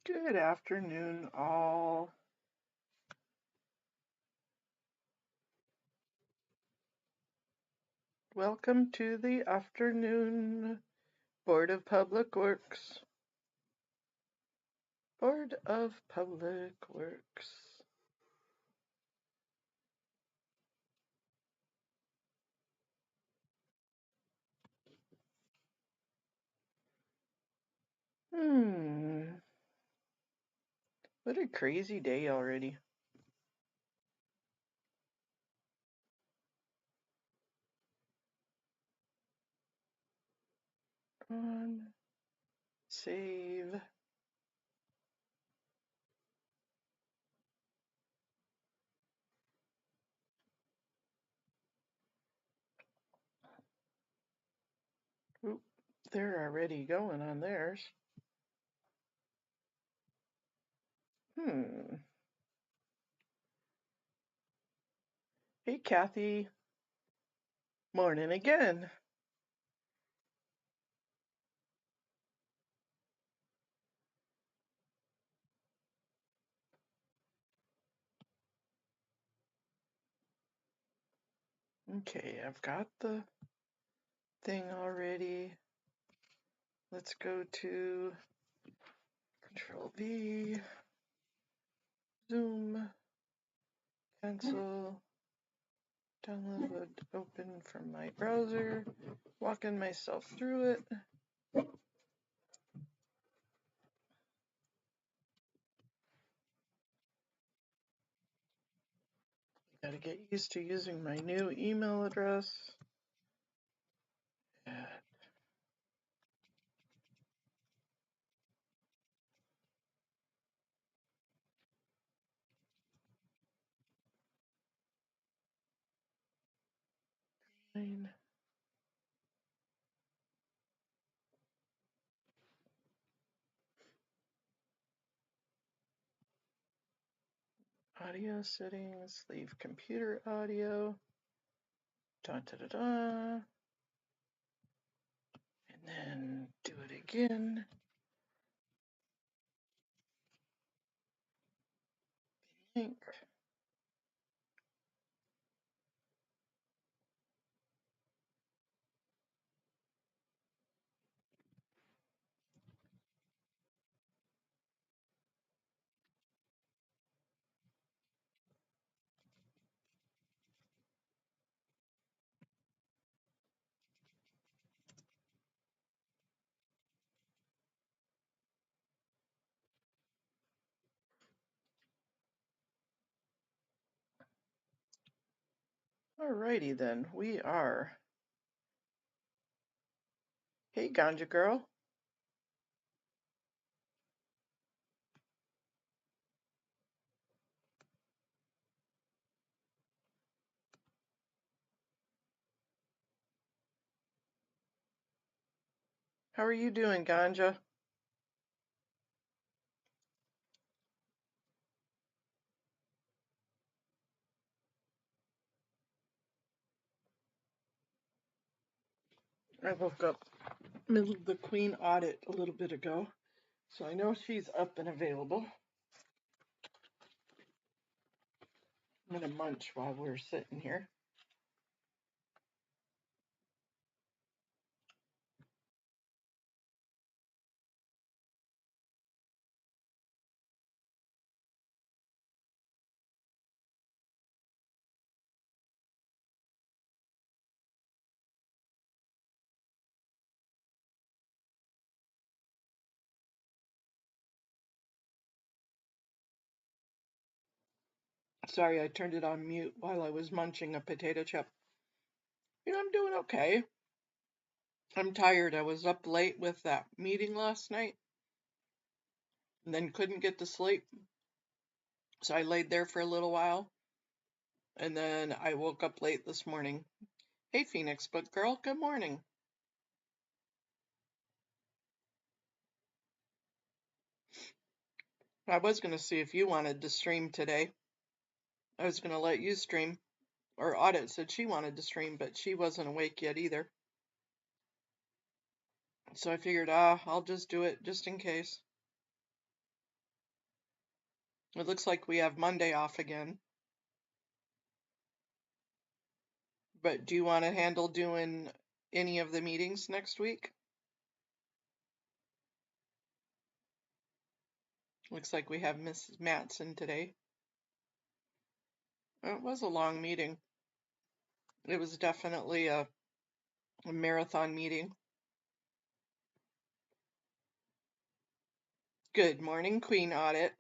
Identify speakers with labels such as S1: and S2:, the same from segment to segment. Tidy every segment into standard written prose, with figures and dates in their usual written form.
S1: Good afternoon, all. Welcome to the afternoon Board of Public Works. Board of Public Works. What a crazy day already. On, save. Oop, they're already going on theirs. Hey, Kathy. Morning again. Okay, I've got the thing already. Let's go to Control V, Zoom, cancel, download, open from my browser, walking myself through it. Gotta get used to using my new email address. Fine. Audio settings, leave computer audio. Da da da da. And then do it again. Link. Alrighty then, we are. Hey, Ganja girl. How are you doing, Ganja? I woke up middle of the Queen audit a little bit ago, so I know she's up and available. I'm gonna munch while we're sitting here. Sorry, I turned it on mute while I was munching a potato chip. I'm doing okay. I'm tired. I was up late with that meeting last night and then couldn't get to sleep. So I laid there for a little while and then I woke up late this morning. Hey, Phoenix Book Girl, good morning. I was going to see if you wanted to stream today. I was going to let you stream, or Audit said she wanted to stream, but she wasn't awake yet either. So I figured, I'll just do it just in case. It looks like we have Monday off again. But do you want to handle doing any of the meetings next week? Looks like we have Mrs. Matson today. It was a long meeting. It was definitely a marathon meeting. Good morning, Queen Audit.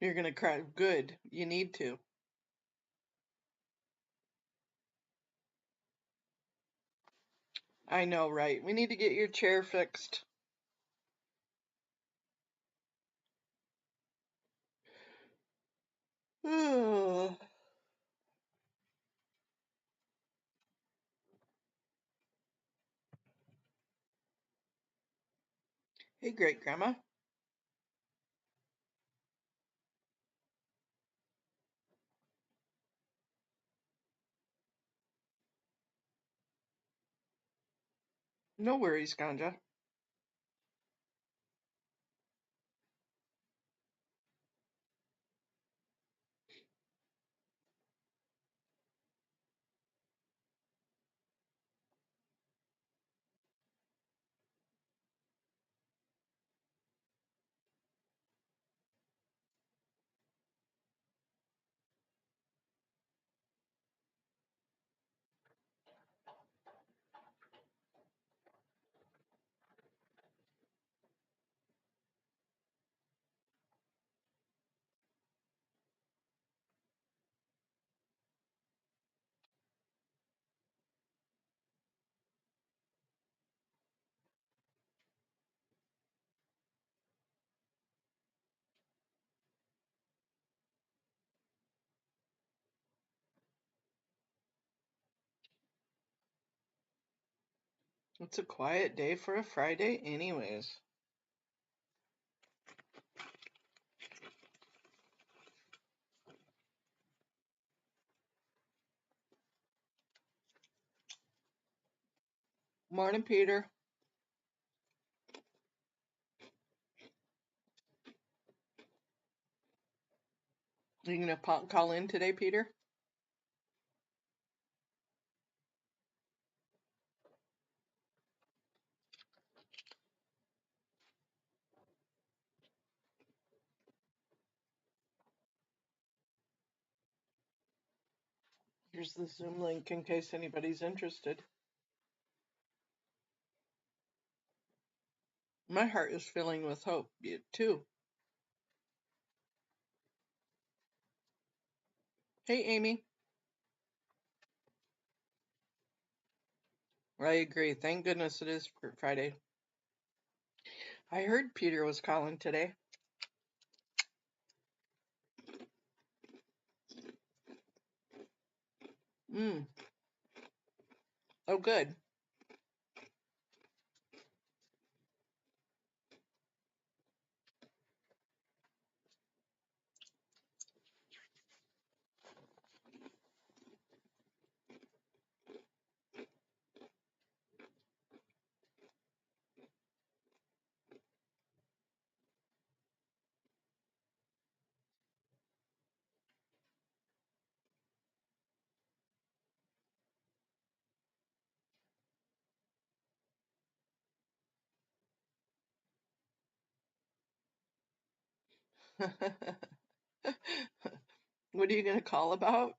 S1: You're going to cry. Good. You need to. I know, right? We need to get your chair fixed. Oh. Hey, great grandma. No worries, Ganja. It's a quiet day for a Friday anyways. Morning, Peter. You gonna call in today, Peter? Here's the Zoom link in case anybody's interested. My heart is filling with hope, too. Hey, Amy. I agree. Thank goodness it is Friday. I heard Peter was calling today. Oh, good. What are you going to call about?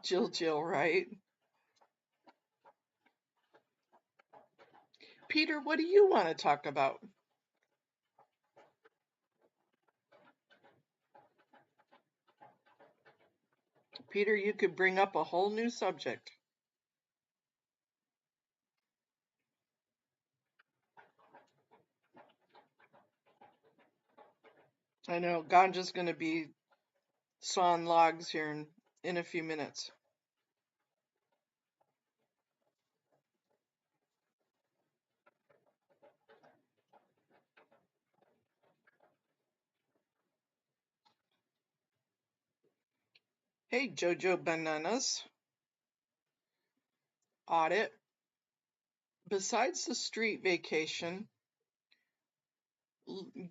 S1: Jill, right? Peter, what do you want to talk about? Peter, you could bring up a whole new subject. I know Ganja's going to be sawing logs here in a few minutes. Hey, Jojo Bananas. Audit. Besides the street vacation,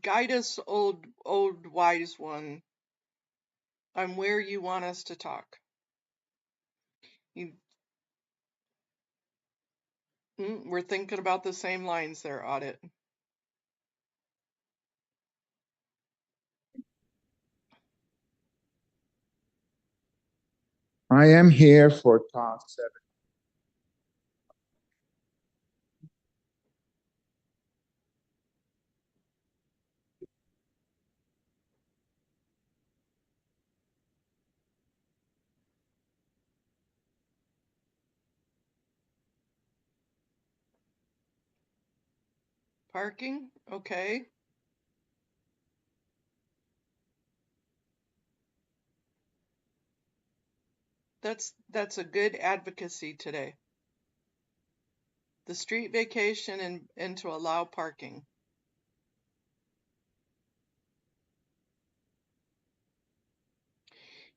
S1: guide us, old wise one, on where you want us to talk. We're thinking about the same lines there, Audit.
S2: I am here for talk 7.
S1: Parking? Okay. That's a good advocacy today. The street vacation and to allow parking.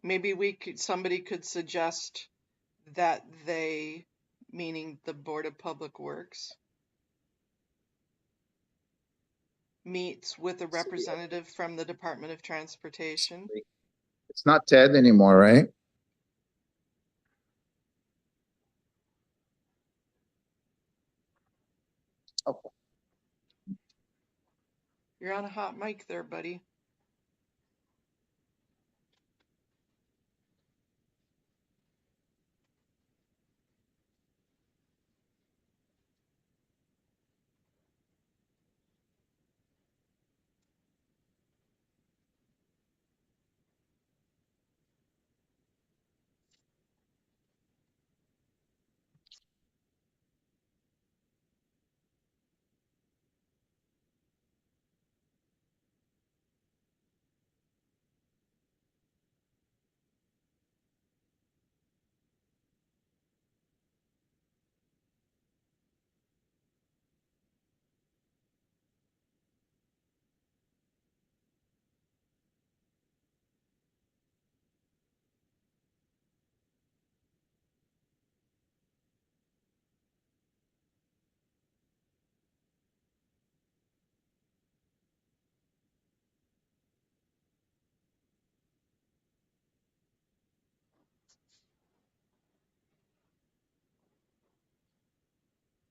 S1: Maybe somebody could suggest that they, meaning the Board of Public Works, meets with a representative from the Department of Transportation.
S2: It's not Ted anymore, right? Okay.
S1: You're on a hot mic there, buddy.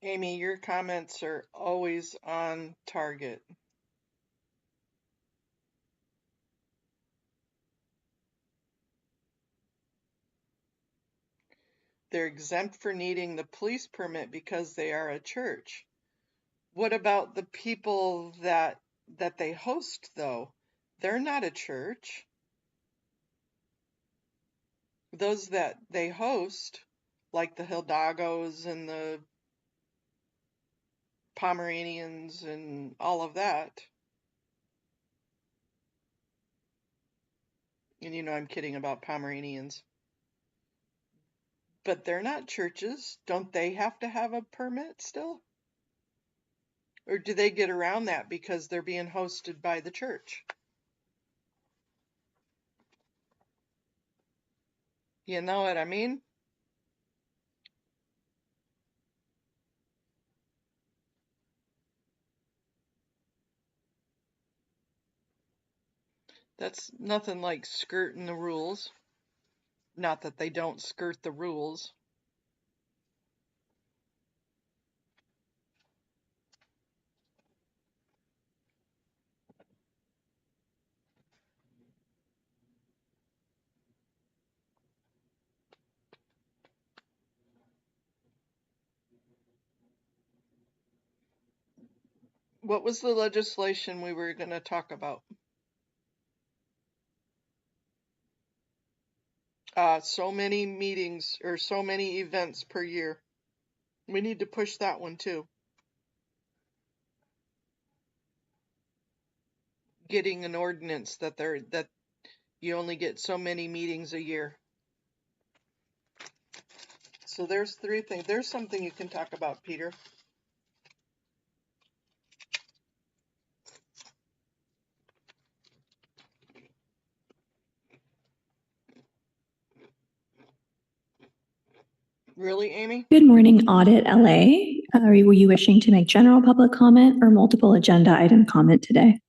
S1: Amy, your comments are always on target. They're exempt for needing the police permit because they are a church. What about the people that they host though? They're not a church. Those that they host, like the Hildagos and the Pomeranians and all of that. And you know I'm kidding about Pomeranians. But they're not churches. Don't they have to have a permit still? Or do they get around that because they're being hosted by the church? You know what I mean? That's nothing like skirting the rules. Not that they don't skirt the rules. What was the legislation we were going to talk about? So many meetings or so many events per year. We need to push that one too. Getting an ordinance that you only get so many meetings a year. So there's 3 things. There's something you can talk about, Peter. Really, Amy?
S3: Good morning, Audit LA. Were you wishing to make general public comment or multiple agenda item comment today?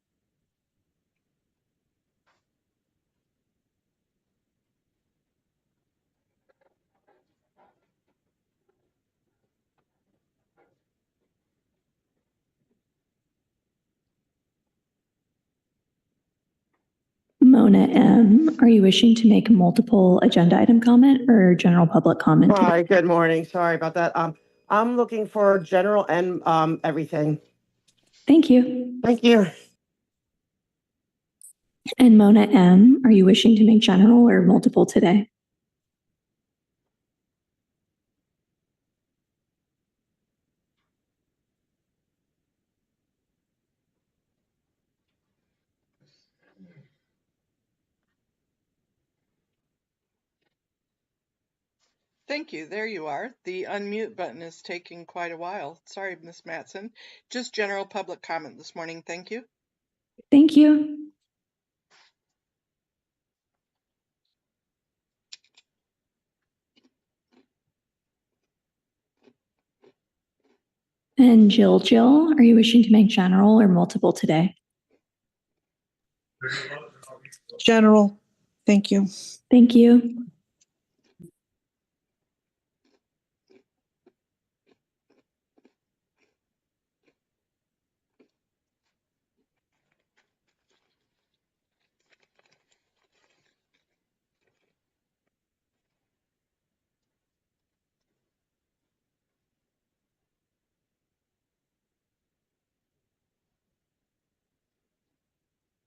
S3: Mona M., are you wishing to make multiple agenda item comment or general public comment today?
S4: Hi, good morning. Sorry about that. I'm looking for general and everything.
S3: Thank you.
S4: Thank you.
S3: And Mona M., are you wishing to make general or multiple today?
S1: Thank you. There you are. The unmute button is taking quite a while. Sorry, Miss Matson. Just general public comment this morning. Thank you.
S3: Thank you. And Jill, are you wishing to make general or multiple today?
S5: General, thank you.
S3: Thank you.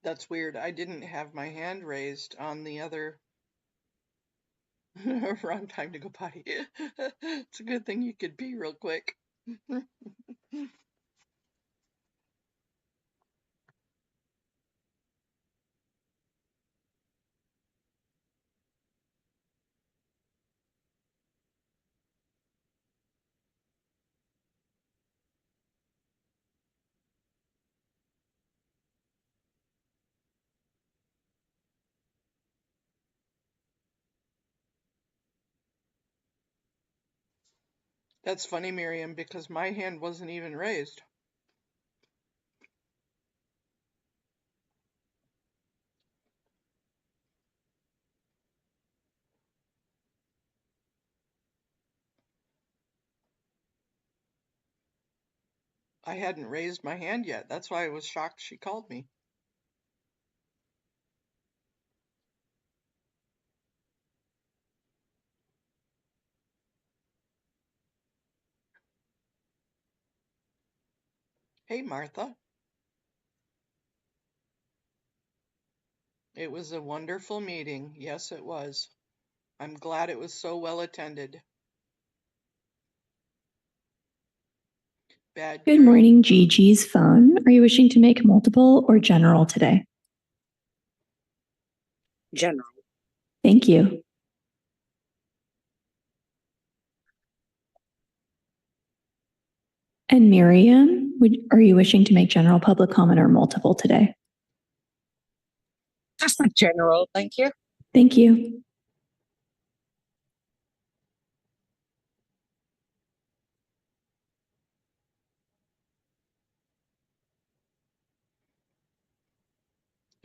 S1: That's weird. I didn't have my hand raised on the other. Wrong time to go potty. It's a good thing you could pee real quick. That's funny, Miriam, because my hand wasn't even raised. I hadn't raised my hand yet. That's why I was shocked she called me. Hey, Martha. It was a wonderful meeting. Yes, it was. I'm glad it was so well attended. Bad
S3: Good
S1: crew.
S3: morning, Gigi's phone. Are you wishing to make multiple or general today?
S5: General.
S3: Thank you. And Miriam, are you wishing to make general public comment or multiple today?
S5: Just like general, thank you.
S3: Thank you.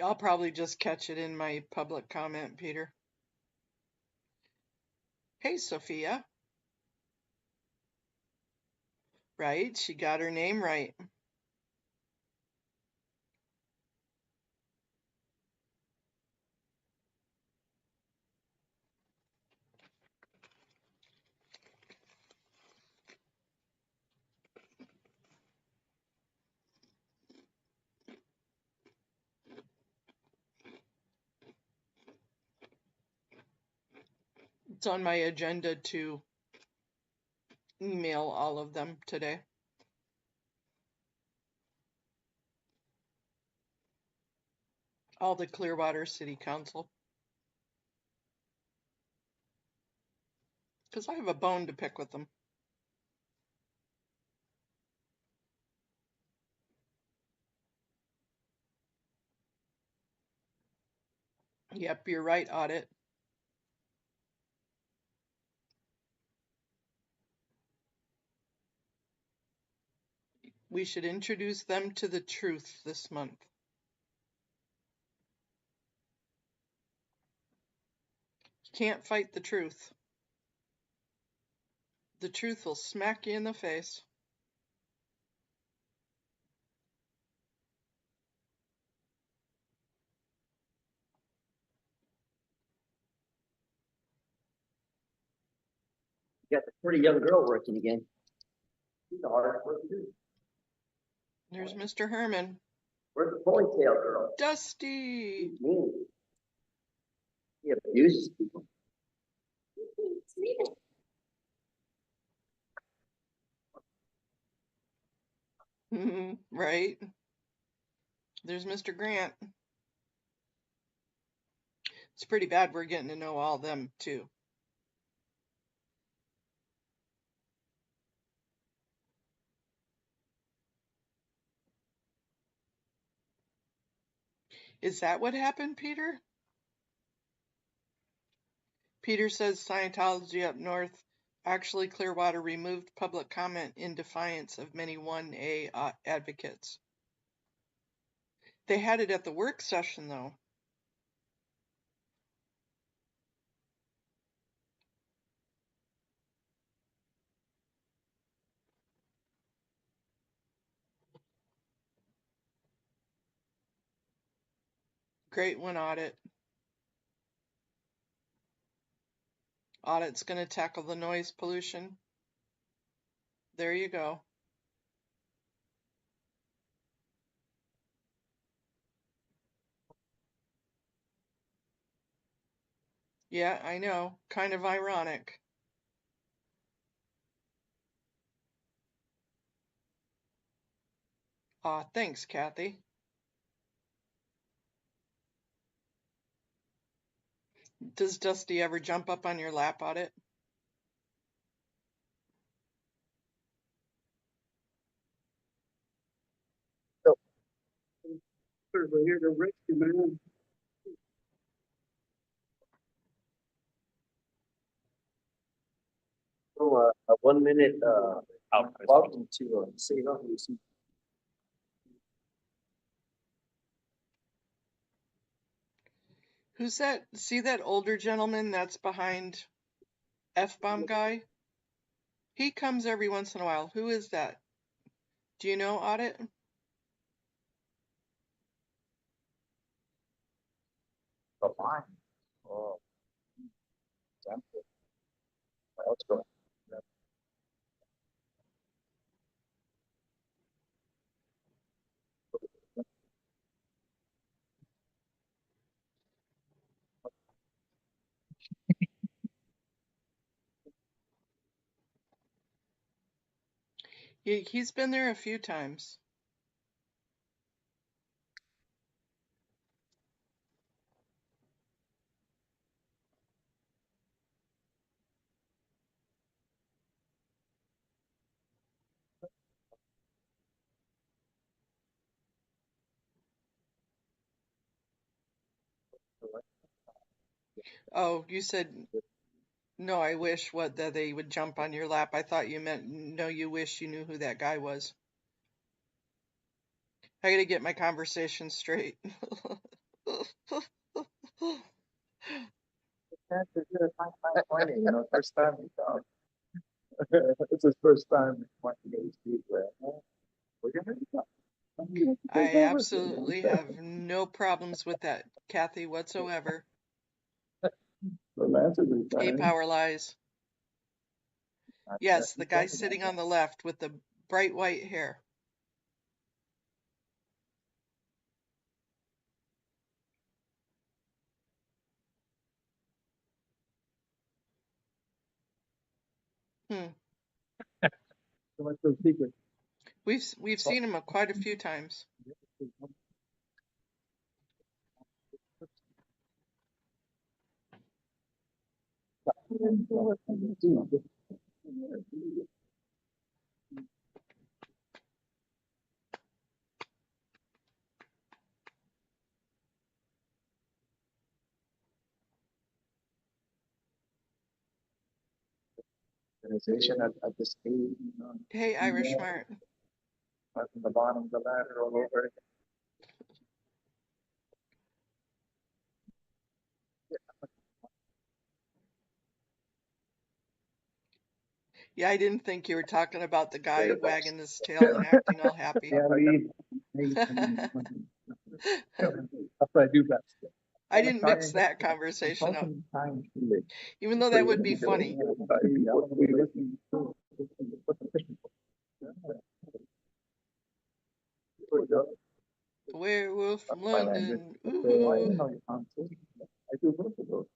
S1: I'll probably just catch it in my public comment, Peter. Hey, Sophia. Right, she got her name right. It's on my agenda to email all of them today. All the Clearwater City Council. Because I have a bone to pick with them. Yep, you're right, Audit. We should introduce them to the truth this month. You can't fight the truth. The truth will smack you in the face.
S6: You got the pretty young girl working again. She's a hard worker too.
S1: There's Mr. Herman.
S6: Where's the ponytail girl?
S1: Dusty!
S6: She's mean. He abuses people.
S1: Right? There's Mr. Grant. It's pretty bad we're getting to know all them too. Is that what happened, Peter? Peter says Scientology up north. Actually, Clearwater removed public comment in defiance of many 1A advocates. They had it at the work session, though. Great one, Audit. Audit's going to tackle the noise pollution. There you go. Yeah, I know. Kind of ironic. Aw, thanks, Kathy. Does Dusty ever jump up on your lap, Audit?
S6: We're here to rescue, man. So, a 1 minute, welcome to, City Hall.
S1: Who's that? See that older gentleman that's behind F-bomb guy? He comes every once in a while. Who is that? Do you know, Audit?
S2: Oh, fine. Oh, example. Let's go.
S1: He's been there a few times. Oh, you said, no, I wish what that they would jump on your lap. I thought you meant, no, you wish you knew who that guy was. I gotta get my conversation straight.
S2: First time we talk. It's his first time watching these people. We're gonna talk.
S1: I absolutely have no problems with that, Kathy, whatsoever. A power lies. Yes, the guy sitting on the left with the bright white hair. Hmm. We've seen him quite a few times.
S2: Organization at this age.
S1: Hey, Irish Mart.
S2: From the bottom of the ladder all over.
S1: Yeah, I didn't think you were talking about the guy wagging his tail and acting all happy.
S2: Yeah, that's what I do best.
S1: I didn't mix that conversation up, even though that would be funny. Werewolf from London. Ooh.
S2: I do both of those.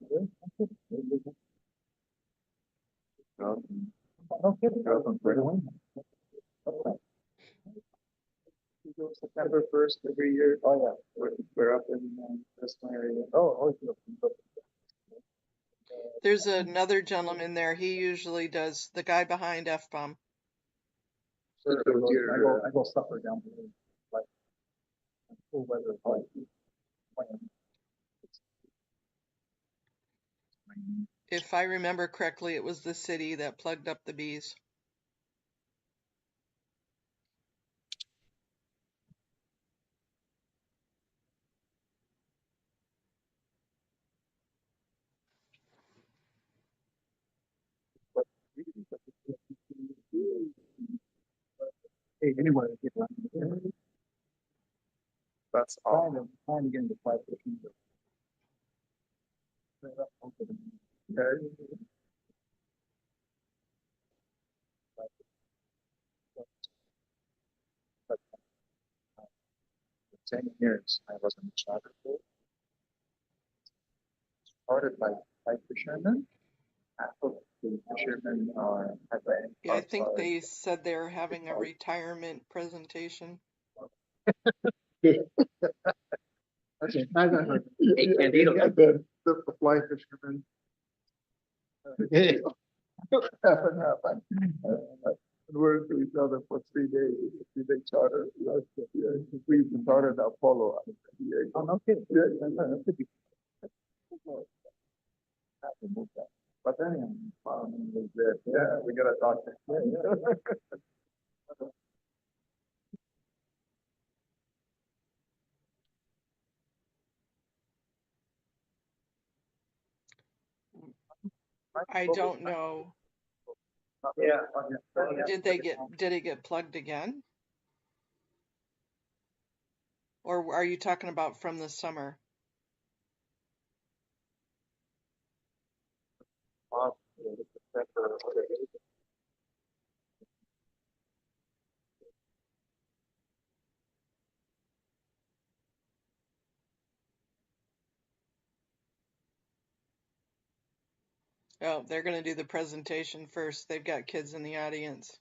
S2: September 1st every year. Oh, yeah. We're up in this area.
S1: There's another gentleman there. He usually does the guy behind F-bomb.
S2: I go supper down there. Like, cool weather.
S1: If I remember correctly, it was the city that plugged up the bees.
S2: Hey, anyway, that's all. Trying to get into flight fishing. Okay. 10 years I was in the charter pool. Started by fishermen. After the fishermen are
S1: Yeah, I think they said they were having a retirement presentation.
S2: Okay, the fly fishermen. Half and half. Worked with each other for 3 days. 3-day charter. We started Apollo. Oh, no kidding. Yeah, no kidding. But then, was there. Yeah, we got a doctor.
S1: I don't know.
S2: Yeah.
S1: Did it get plugged again? Or are you talking about from the summer? Oh, they're going to do the presentation first. They've got kids in the audience.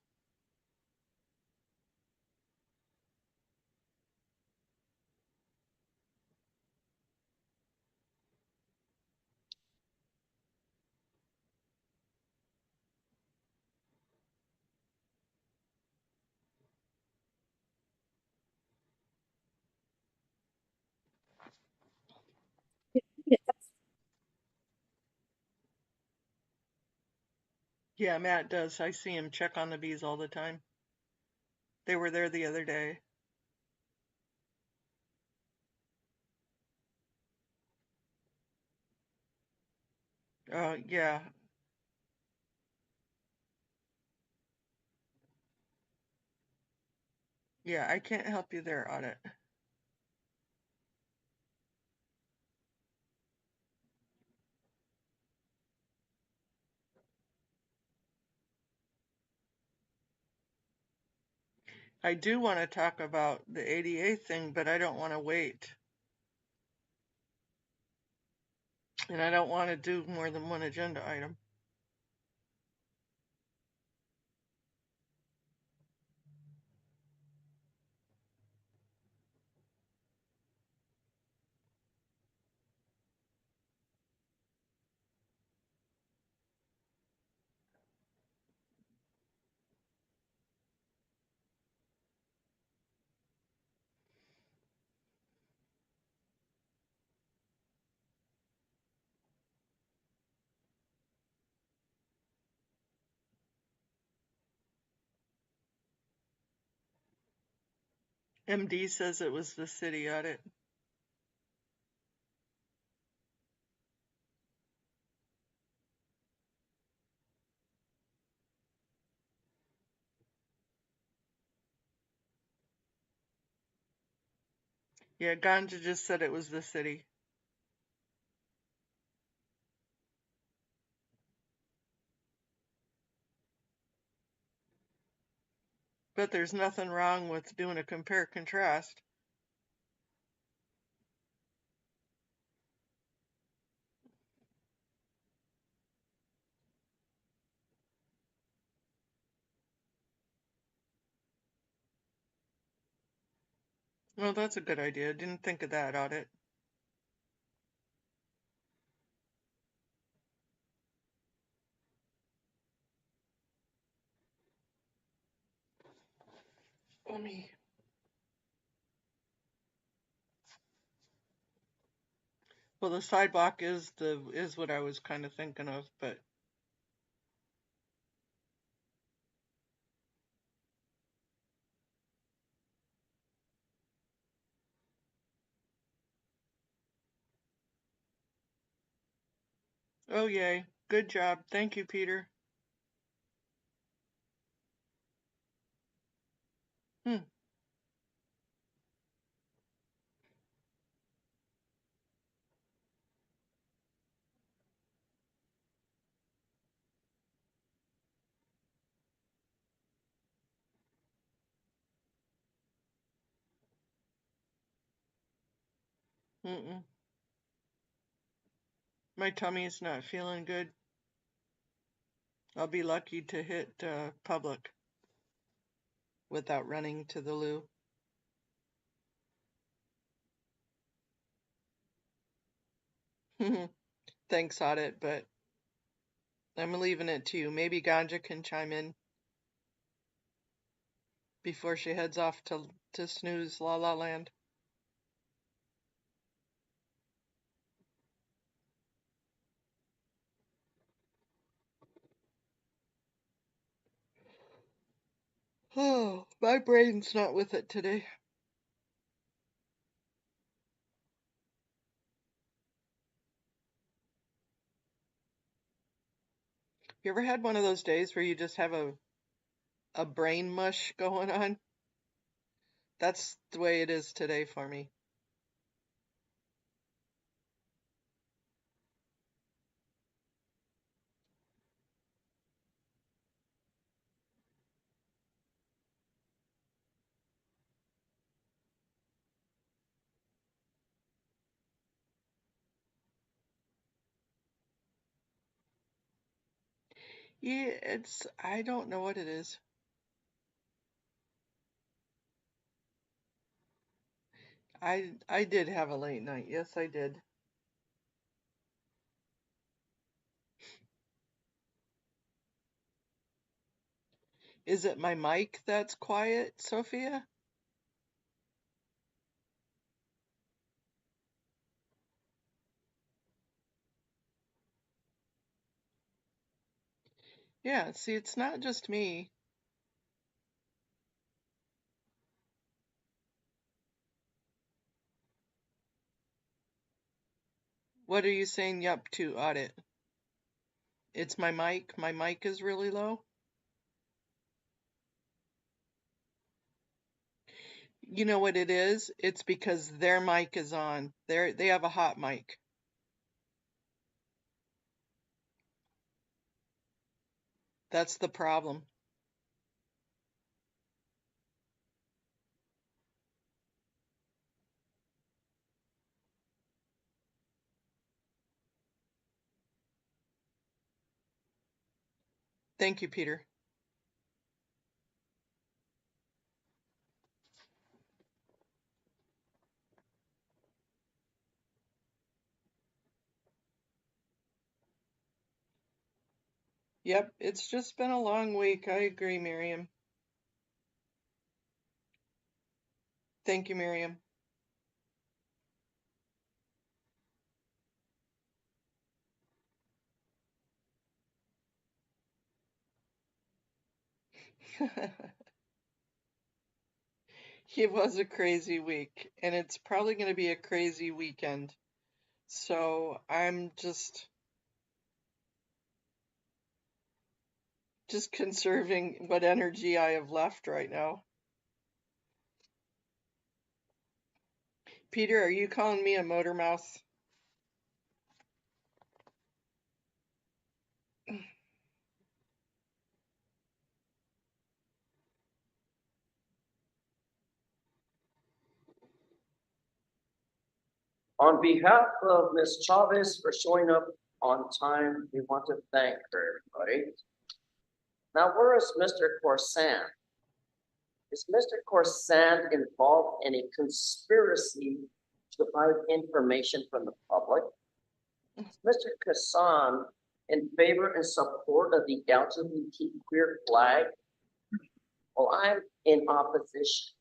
S1: Yeah, Matt does. I see him check on the bees all the time. They were there the other day. Yeah. Yeah, I can't help you there, Audit. I do want to talk about the ADA thing, but I don't want to wait. And I don't want to do more than one agenda item. MD says it was the city audit. Yeah, Ganja just said it was the city. But there's nothing wrong with doing a compare contrast. Well, that's a good idea. Didn't think of that audit. Let me. Well, the sidewalk is what I was kind of thinking of, but oh yay, good job. Thank you, Peter. Hmm. Mm-mm. My tummy's not feeling good. I'll be lucky to hit public without running to the loo. Thanks, audit, but I'm leaving it to you. Maybe Ganja can chime in before she heads off to snooze La La Land. Oh, my brain's not with it today. You ever had one of those days where you just have a brain mush going on? That's the way it is today for me. Yeah, I don't know what it is. I did have a late night. Yes, I did. Is it my mic that's quiet, Sophia? Yeah, see, it's not just me. What are you saying yup to, audit? It's my mic. My mic is really low. You know what it is? It's because their mic is on. They have a hot mic. That's the problem. Thank you, Peter. Yep, it's just been a long week. I agree, Miriam. Thank you, Miriam. It was a crazy week, and it's probably going to be a crazy weekend. So I'm just conserving what energy I have left right now. Peter, are you calling me a motor mouth?
S6: On behalf of Ms. Chavez for showing up on time, we want to thank her, everybody. Now, where is Mr. Corsan? Is Mr. Corsan involved in a conspiracy to hide information from the public? Is Mr. Corsan in favor and support of the LGBT queer flag? Well, I'm in opposition.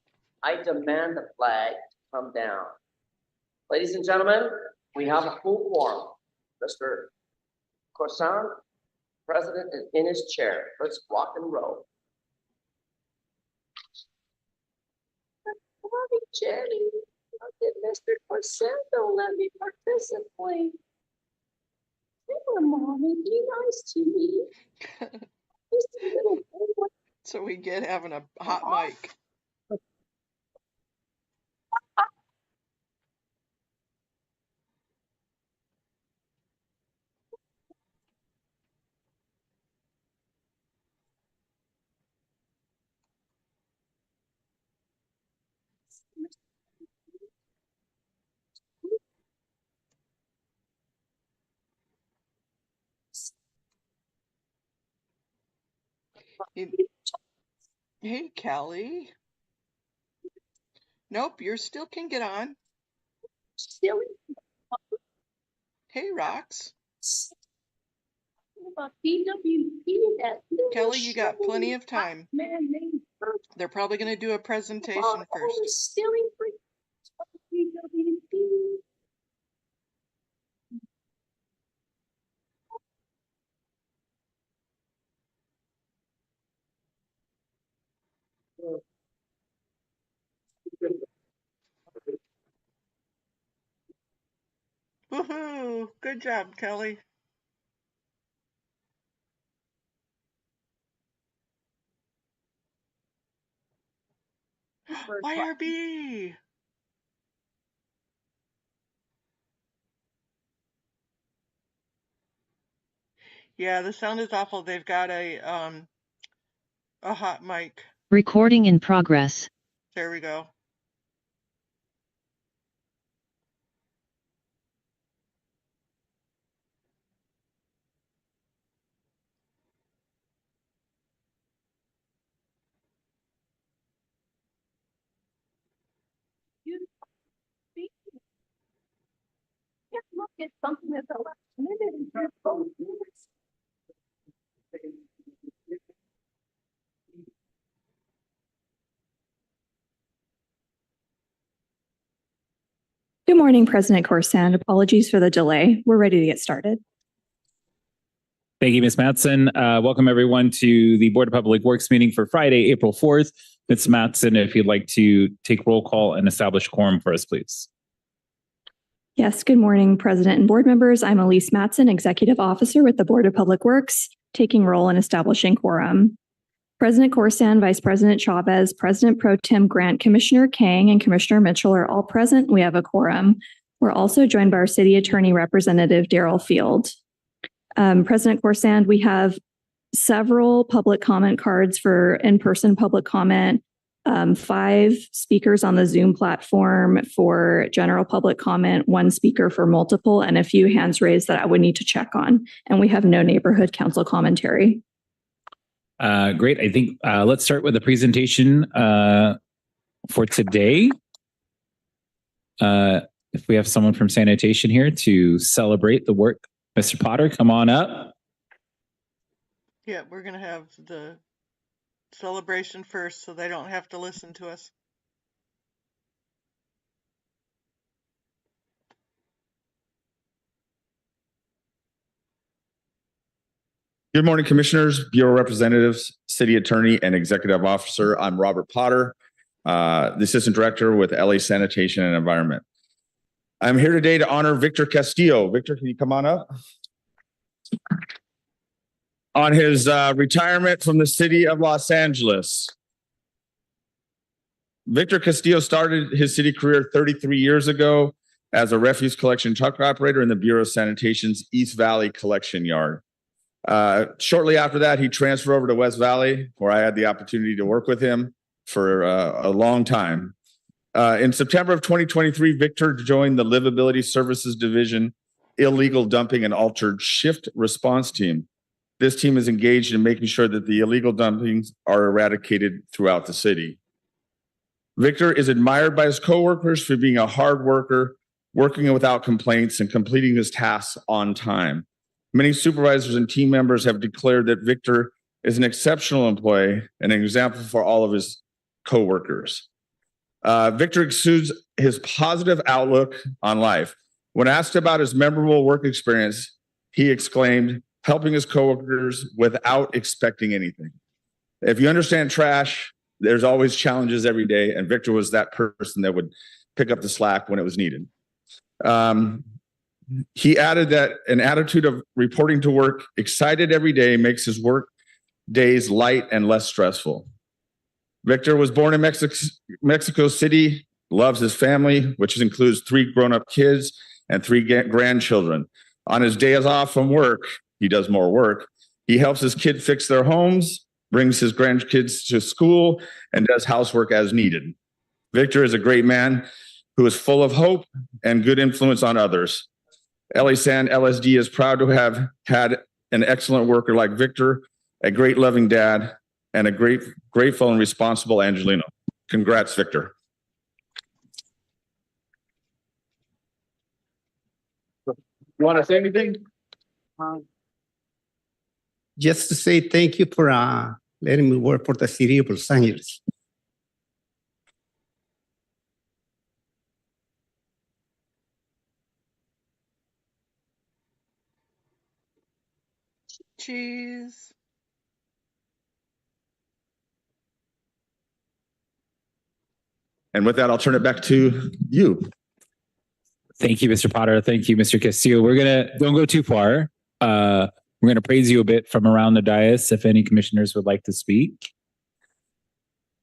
S6: I demand the flag come down. Ladies and gentlemen, we have a full quorum. Mr. Corsan, President is in his chair. Let's rock and roll. Mommy, Jenny, look at Mr. Corsan, don't let me participate. Come on, Mommy, be nice to me. Just a little boy.
S1: So we get having a hot mic. Hey, Kelly. Nope, you still can get on.
S6: Silly.
S1: Hey, Rox.
S6: About BWP, that
S1: Kelly, you got plenty of time.
S6: man named
S1: They're probably going to do a presentation first.
S6: Stealing free BWP.
S1: Woohoo! Good job, Kelly. YRB! Yeah, the sound is awful. They've got a hot mic.
S7: Recording in progress.
S1: There we go.
S6: Look at something that's a last minute and you're both minutes.
S3: Good morning, President Corsan. Apologies for the delay. We're ready to get started.
S8: Thank you, Ms. Matson. Welcome everyone to the Board of Public Works meeting for Friday, April 4th. Ms. Matson, if you'd like to take roll call and establish quorum for us, please.
S3: Yes, good morning, President and board members. I'm McAleese Matson, Executive Officer with the Board of Public Works, taking roll in establishing quorum. President Corsan, Vice President Chavez, President Pro Tem Grant, Commissioner Kang, and Commissioner Mitchell are all present. We have a quorum. We're also joined by our City Attorney Representative Daryl Field. President Corsan, we have several public comment cards for in-person public comment, 5 speakers on the Zoom platform for general public comment, 1 speaker for multiple, and a few hands raised that I would need to check on. And we have no neighborhood council commentary.
S8: Great. I think let's start with the presentation for today. If we have someone from sanitation here to celebrate the work, Mr. Potter, come on up.
S1: Yeah, we're going to have the celebration first so they don't have to listen to us.
S9: Good morning, Commissioners, Bureau Representatives, City Attorney, and Executive Officer. I'm Robert Potter, the Assistant Director with LA Sanitation and Environment. I'm here today to honor Victor Castillo. Victor, can you come on up? On his retirement from the city of Los Angeles. Victor Castillo started his city career 33 years ago as a refuse collection truck operator in the Bureau of Sanitation's East Valley Collection Yard. Shortly after that, he transferred over to West Valley, where I had the opportunity to work with him for a long time. In September of 2023, Victor joined the Livability Services Division Illegal Dumping and Altered Shift Response Team. This team is engaged in making sure that the illegal dumpings are eradicated throughout the city. Victor is admired by his coworkers for being a hard worker, working without complaints, and completing his tasks on time. Many supervisors and team members have declared that Victor is an exceptional employee and an example for all of his coworkers. Victor exudes his positive outlook on life. When asked about his memorable work experience, he exclaimed, helping his coworkers without expecting anything. If you understand trash, there's always challenges every day, and Victor was that person that would pick up the slack when it was needed. He added that an attitude of reporting to work excited every day makes his work days light and less stressful. Victor was born in Mexico City, loves his family, which includes 3 grown-up kids and 3 grandchildren. On his days off from work, he does more work. He helps his kids fix their homes, brings his grandkids to school, and does housework as needed. Victor is a great man who is full of hope and good influence on others. LA San LSD is proud to have had an excellent worker like Victor, a great loving dad, and a grateful and responsible Angelino. Congrats, Victor.
S2: You want to say anything?
S10: Just to say thank you for letting me work for the city of Los Angeles.
S1: Cheese.
S9: And with that, I'll turn it back to you.
S8: Thank you, Mr. Potter. Thank you, Mr. Castillo. Don't go too far. We're gonna praise you a bit from around the dais if any commissioners would like to speak.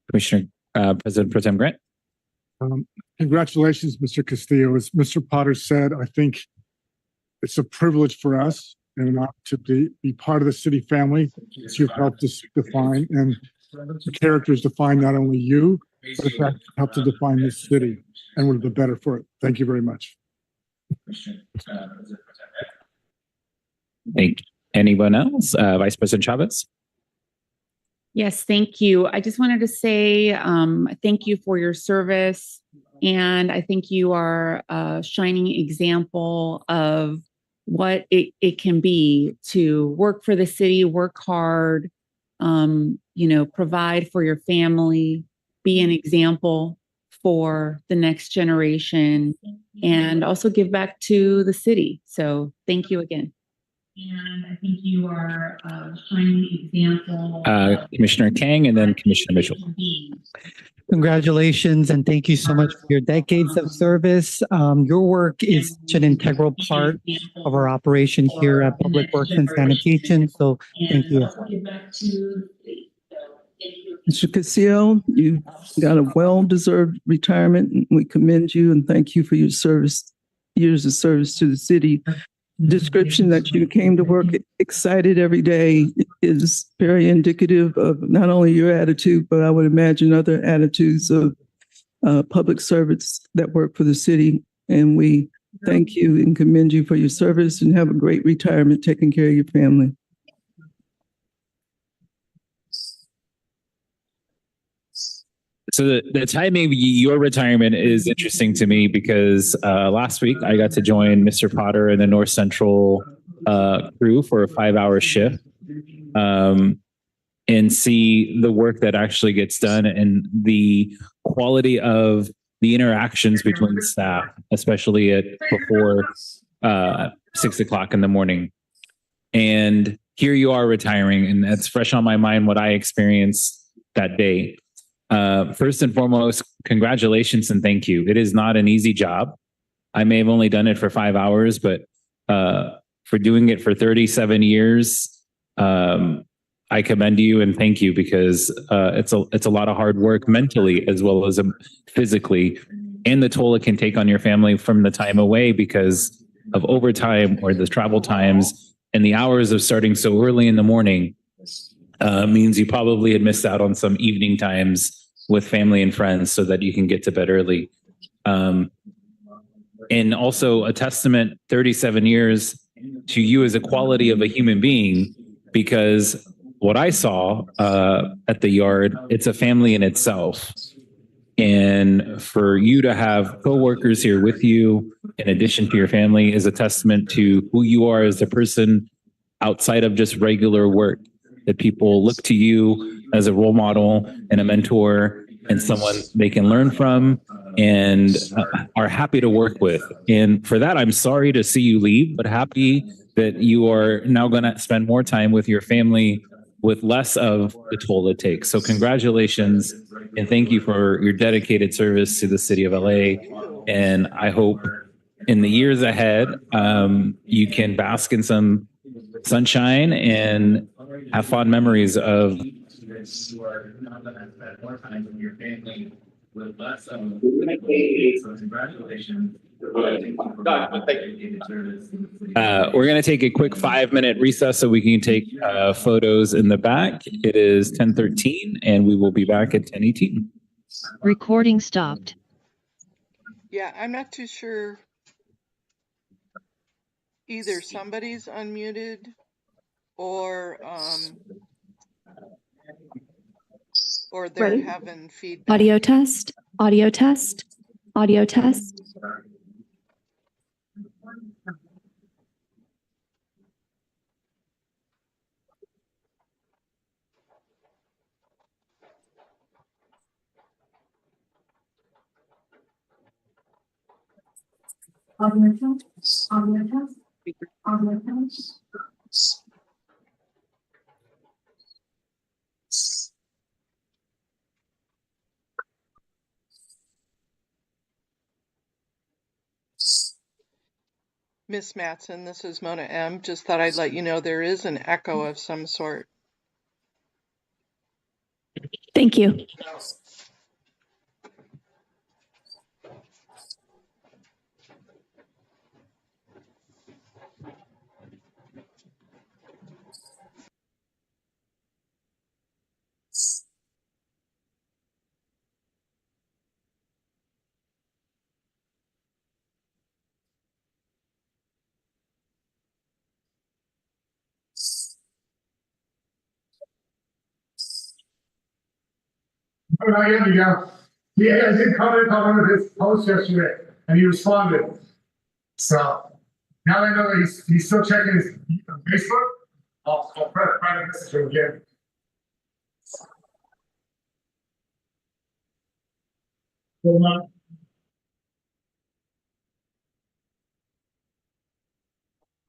S8: Commissioner President Pro Tem Grant.
S11: Congratulations, Mr. Castillo. As Mr. Potter said, I think it's a privilege for us and an honor to be part of the city family that you've helped us define, and the characters define not only you, but in fact help to define this city, and we're the better for it. Thank you very much.
S8: Thank you. Anyone else? Vice President Chavez.
S12: Yes, thank you. I just wanted to say thank you for your service. And I think you are a shining example of what it can be to work for the city, work hard, provide for your family, be an example for the next generation, and also give back to the city. So thank you again. And I think you are a shining example.
S8: Commissioner Kang and then Commissioner Mitchell.
S13: Congratulations and thank you so much for your decades of service. Your work is such an integral part of our operation here at Public Works and Sanitation. So thank you.
S14: Mr. Castillo, you got a well-deserved retirement. We commend you and thank you for your years of service to the city. Description that you came to work excited every day is very indicative of not only your attitude, but I would imagine other attitudes of public servants that work for the city. And we thank you and commend you for your service and have a great retirement taking care of your family.
S8: So the timing of your retirement is interesting to me because last week I got to join Mr. Potter and the North Central crew for a 5-hour shift and see the work that actually gets done and the quality of the interactions between staff, especially before 6 o'clock in the morning. And here you are retiring, and that's fresh on my mind what I experienced that day. First and foremost, congratulations and thank you. It is not an easy job. I may have only done it for 5 hours, but for doing it for 37 years, I commend you and thank you, because it's a lot of hard work mentally as well as physically, and the toll it can take on your family from the time away because of overtime or the travel times, and the hours of starting so early in the morning means you probably had missed out on some evening times with family and friends so that you can get to bed early. And also a testament, 37 years to you as a quality of a human being, because what I saw at the yard, it's a family in itself. And for you to have coworkers here with you, in addition to your family, is a testament to who you are as a person outside of just regular work, that people look to you as a role model and a mentor and someone they can learn from and are happy to work with. And for that, I'm sorry to see you leave, but happy that you are now going to spend more time with your family with less of the toll it takes. So congratulations and thank you for your dedicated service to the city of LA. And I hope in the years ahead, you can bask in some sunshine and have fond memories of congratulations. We're going to take a quick 5-minute recess so we can take photos in the back. It is 10:13 and we will be back at 10:18.
S7: Recording stopped.
S1: Yeah, I'm not too sure. Either somebody's unmuted or they're
S3: Ready?
S1: having feedback.
S3: Audio test, audio test, audio test. Audio test, audio test, audio test.
S1: Miss Matson, this is Mona M. Just thought I'd let you know there is an echo of some sort.
S3: Thank you.
S11: Yeah, I did comment on one of his posts yesterday, and he responded. So now I know that he's still checking his Facebook. I'll private message him again.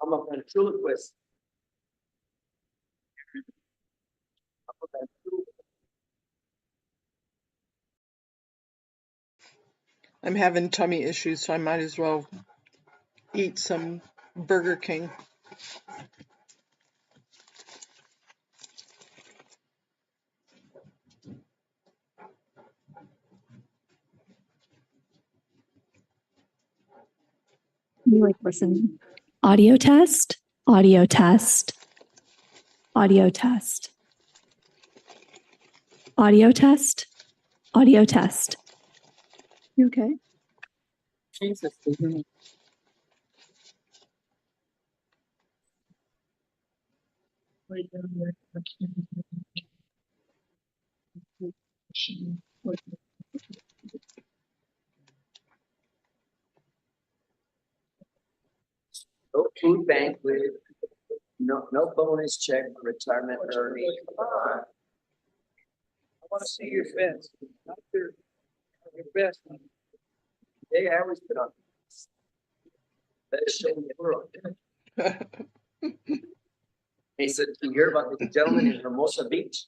S6: I'm a ventriloquist.
S1: I'm having tummy issues, so I might as well eat some Burger King.
S3: You like listen. Audio test, audio test, audio test. Audio test, audio test. You okay?
S5: Jesus.
S6: No food banquet, no bonus check, retirement early. Come on. I want to see your best, not your best. They always put on best show in the world. He said, "You hear about the gentleman in Hermosa Beach?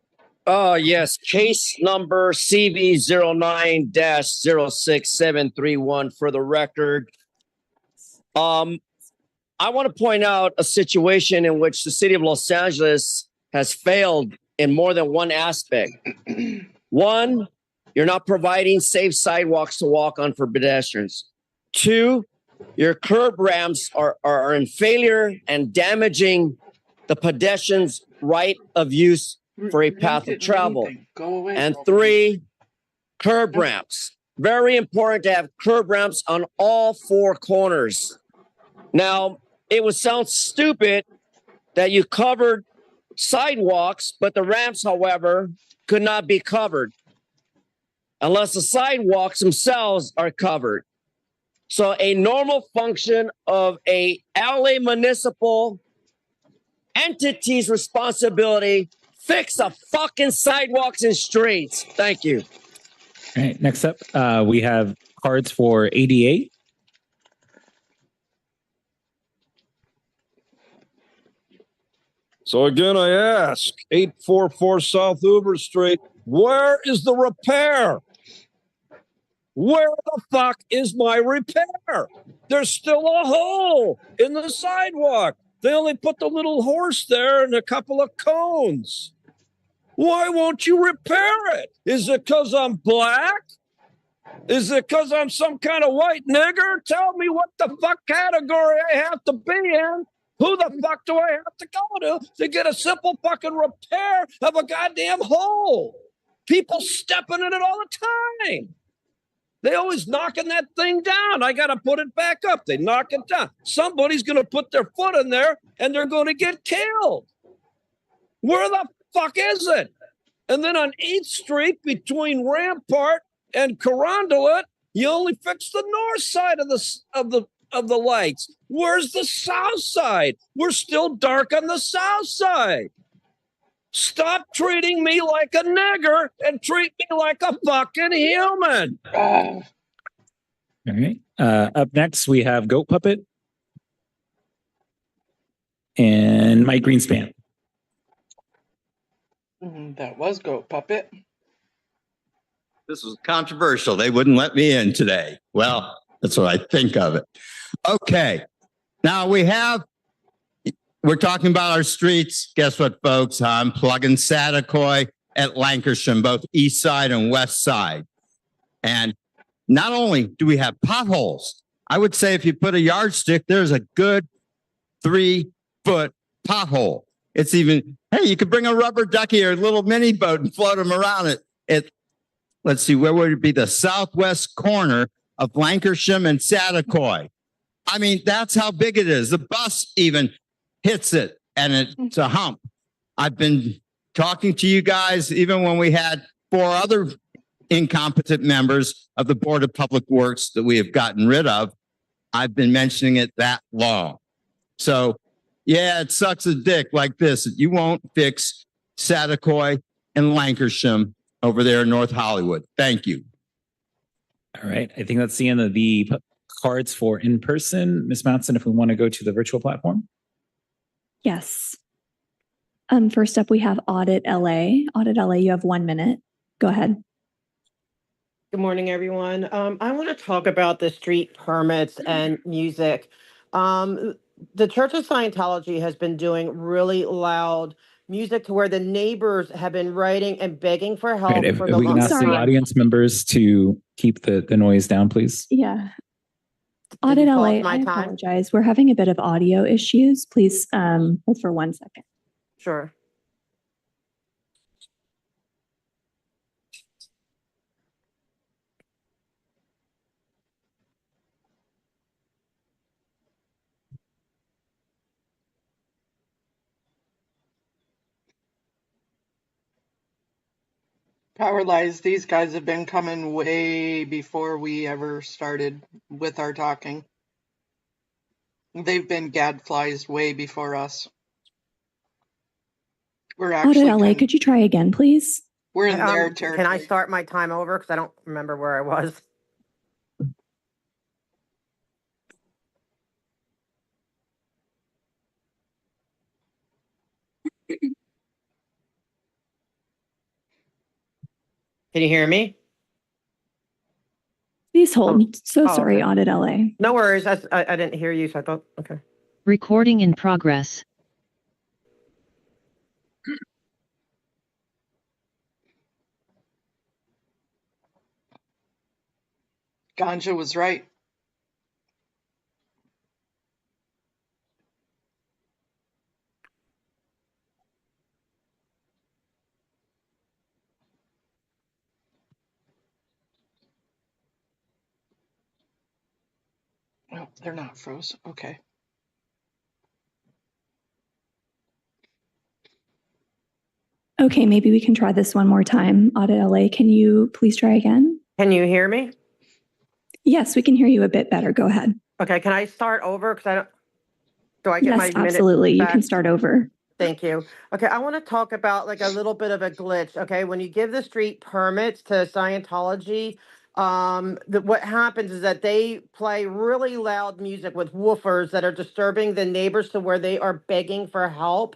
S6: Yes, case number CV 09-06731 for the record. I want to point out a situation in which the city of Los Angeles has failed in more than one aspect. One, you're not providing safe sidewalks to walk on for pedestrians. Two, your curb ramps are in failure and damaging the pedestrian's right of use for a path of travel.
S1: Go away.
S6: And three, curb ramps. Very important to have curb ramps on all four corners. Now, it would sound stupid that you covered sidewalks, but the ramps, however, could not be covered unless the sidewalks themselves are covered. So a normal function of a LA municipal entity's responsibility, fix the fucking sidewalks and streets. Thank you.
S8: All right, next up, we have cards for ADA.
S15: So again, I ask, 844 South Uber Street, where is the repair? Where the fuck is my repair? There's still a hole in the sidewalk. They only put the little horse there and a couple of cones. Why won't you repair it? Is it because I'm black? Is it because I'm some kind of white nigger? Tell me what the fuck category I have to be in. Who the fuck do I have to go to get a simple fucking repair of a goddamn hole? People stepping in it all the time. They always knocking that thing down. I got to put it back up. They knock it down. Somebody's going to put their foot in there and they're going to get killed. Where the fuck is it? And then on 8th Street between Rampart and Carondelet, you only fix the north side of the lights. Where's the south side? We're still dark on the south side. Stop treating me like a nigger and treat me like a fucking human.
S8: All right. Up next, we have Goat Puppet and Mike Greenspan.
S1: That was Goat Puppet.
S16: This was controversial. They wouldn't let me in today. Well, that's what I think of it. Okay. Now we're talking about our streets. Guess what, folks? I'm plugging Satakoy at Lankershim, both east side and west side. And not only do we have potholes, I would say if you put a yardstick, there's a good 3-foot pothole. It's even, hey, you could bring a rubber ducky or a little mini boat and float them around it. Let's see, where would it be? The southwest corner of Lankershim and Satakoy. I mean, that's how big it is. The bus even hits it, and it's a hump. I've been talking to you guys, even when we had 4 other incompetent members of the Board of Public Works that we have gotten rid of. I've been mentioning it that long. So, yeah, it sucks a dick like this. You won't fix Satakoy and Lankershim over there in North Hollywood. Thank you.
S8: All right. I think that's the end of the cards for in person. Ms. Matson, if we want to go to the virtual platform.
S3: Yes. First up, we have Audit LA. Audit LA, you have 1 minute. Go ahead.
S4: Good morning, everyone. I want to talk about the street permits and music. The Church of Scientology has been doing really loud music to where the neighbors have been writing and begging for help.
S8: Right, if
S4: for
S8: we can ask
S3: Sorry.
S8: the audience members to keep the noise down, please.
S3: Yeah. Audit
S4: you
S3: LA,
S4: pause my
S3: I
S4: time?
S3: apologize. We're having a bit of audio issues. Please hold for 1 second.
S4: Sure.
S1: Power Lies, these guys have been coming way before we ever started with our talking. They've been gadflies way before us. We're
S3: Audit
S1: actually
S3: LA, could you try again, please?
S1: we're in their
S4: Can
S1: territory.
S4: I start my time over? Because I don't remember where I was. Can you hear me?
S3: Please hold. So
S4: Oh,
S3: sorry,
S4: okay.
S3: Audit LA.
S4: No worries. I didn't hear you, so I thought, okay.
S7: Recording in progress.
S1: Ganja was right. Oh, they're not froze. Okay.
S3: Okay, maybe we can try this one more time. Audit LA, can you please try again?
S4: Can you hear me?
S3: Yes, we can hear you a bit better. Go ahead.
S4: Okay, can I start over? Because I don't, do I get my
S3: Yes,
S4: minute
S3: absolutely. You can
S4: back?
S3: start over.
S4: Thank you. Okay, I want to talk about like a little bit of a glitch. Okay, when you give the street permits to Scientology, what happens is that they play really loud music with woofers that are disturbing the neighbors to where they are begging for help.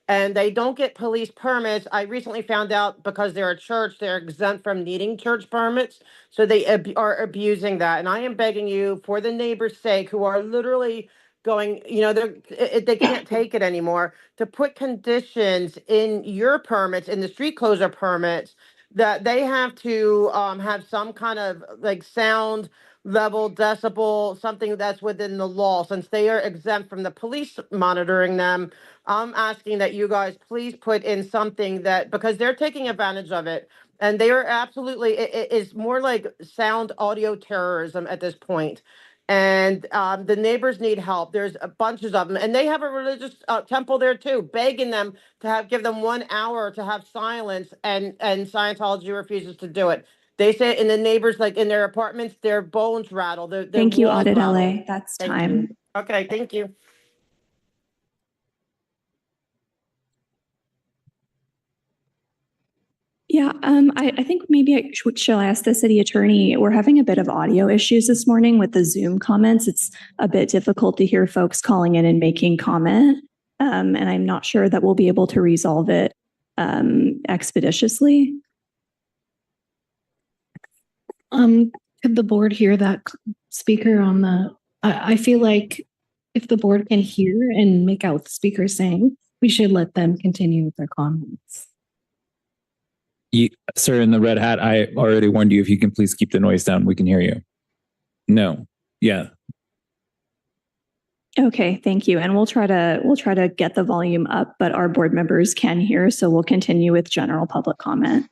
S4: And they don't get police permits. I recently found out because they're a church, they're exempt from needing church permits. So they are abusing that. And I am begging you, for the neighbors' sake, who are literally going, they can't take it anymore, to put conditions in your permits, in the street closure permits, that they have to have some kind of like sound level, decibel, something that's within the law. Since they are exempt from the police monitoring them, I'm asking that you guys please put in something that, because they're taking advantage of it. And they are absolutely, it is more like sound audio terrorism at this point. And the neighbors need help. There's bunches of them, and they have a religious temple there too, begging them to give them 1 hour to have silence, and Scientology refuses to do it. They say in the neighbors, like in their apartments, their bones rattle, their
S3: Thank you,
S4: walls
S3: Audit
S4: rattle.
S3: LA. That's
S4: Thank
S3: time.
S4: you. Okay, thank you.
S3: Yeah, I think maybe shall ask the city attorney. We're having a bit of audio issues this morning with the Zoom comments. It's a bit difficult to hear folks calling in and making comment. And I'm not sure that we'll be able to resolve it expeditiously.
S17: Could the board hear that speaker on the, I feel like if the board can hear and make out what the speaker is saying, we should let them continue with their comments.
S8: Sir, in the red hat, I already warned you. If you can please keep the noise down, we can hear you. No. Yeah.
S3: Okay, thank you. And we'll try to get the volume up, but our board members can hear, so we'll continue with general public comment.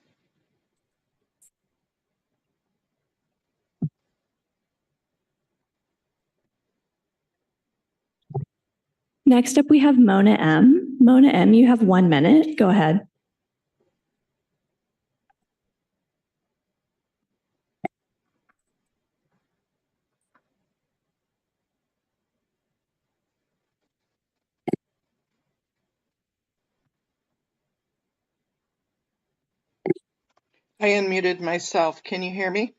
S3: Next up, we have Mona M. Mona M, you have 1 minute. Go ahead.
S1: I unmuted myself. Can you hear me?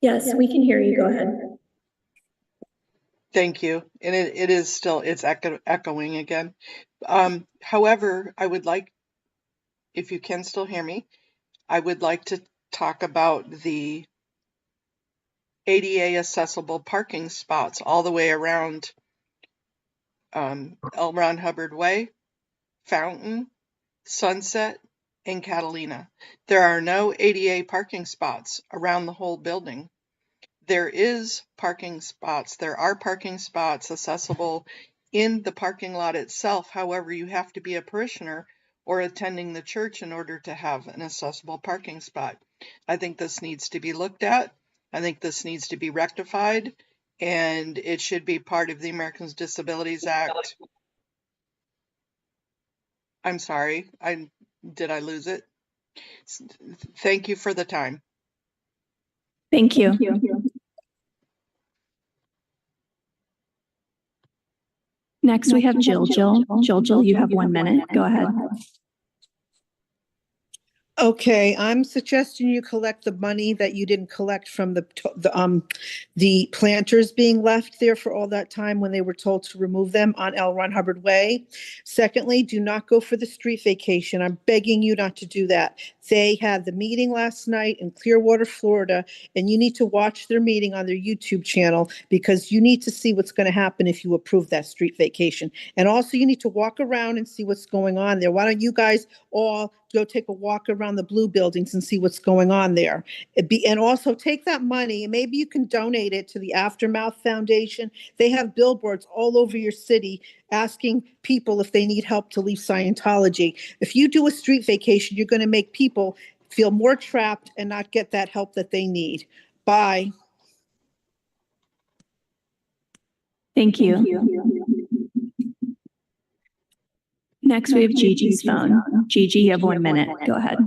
S3: Yes, we can hear you. Go ahead.
S1: Thank you. And it is still, it's echoing again. However, I would like, if you can still hear me, I would like to talk about the ADA accessible parking spots all the way around L. Ron Hubbard Way, Fountain, Sunset, and Catalina. There are no ADA parking spots around the whole building. There are parking spots accessible in the parking lot itself. However, you have to be a parishioner or attending the church in order to have an accessible parking spot. I think this needs to be looked at. I think this needs to be rectified, and it should be part of the Americans with Disabilities Act. I'm sorry, did I lose it? Thank you for the time.
S3: Thank you. Next, we have Jill. Jill, you have 1 minute. Go ahead.
S18: Okay, I'm suggesting you collect the money that you didn't collect from the planters being left there for all that time when they were told to remove them on L. Ron Hubbard Way. Secondly, do not go for the street vacation. I'm begging you not to do that. They had the meeting last night in Clearwater, Florida, and you need to watch their meeting on their YouTube channel because you need to see what's going to happen if you approve that street vacation. And also you need to walk around and see what's going on there. Why don't you guys all go take a walk around the blue buildings and see what's going on there? And also take that money and maybe you can donate it to the Aftermath Foundation. They have billboards all over your city asking people if they need help to leave Scientology. If you do a street vacation, you're going to make people feel more trapped and not get that help that they need. Bye.
S3: Thank you. Next, we have Gigi's phone. Gigi, you have 1 minute. Go ahead.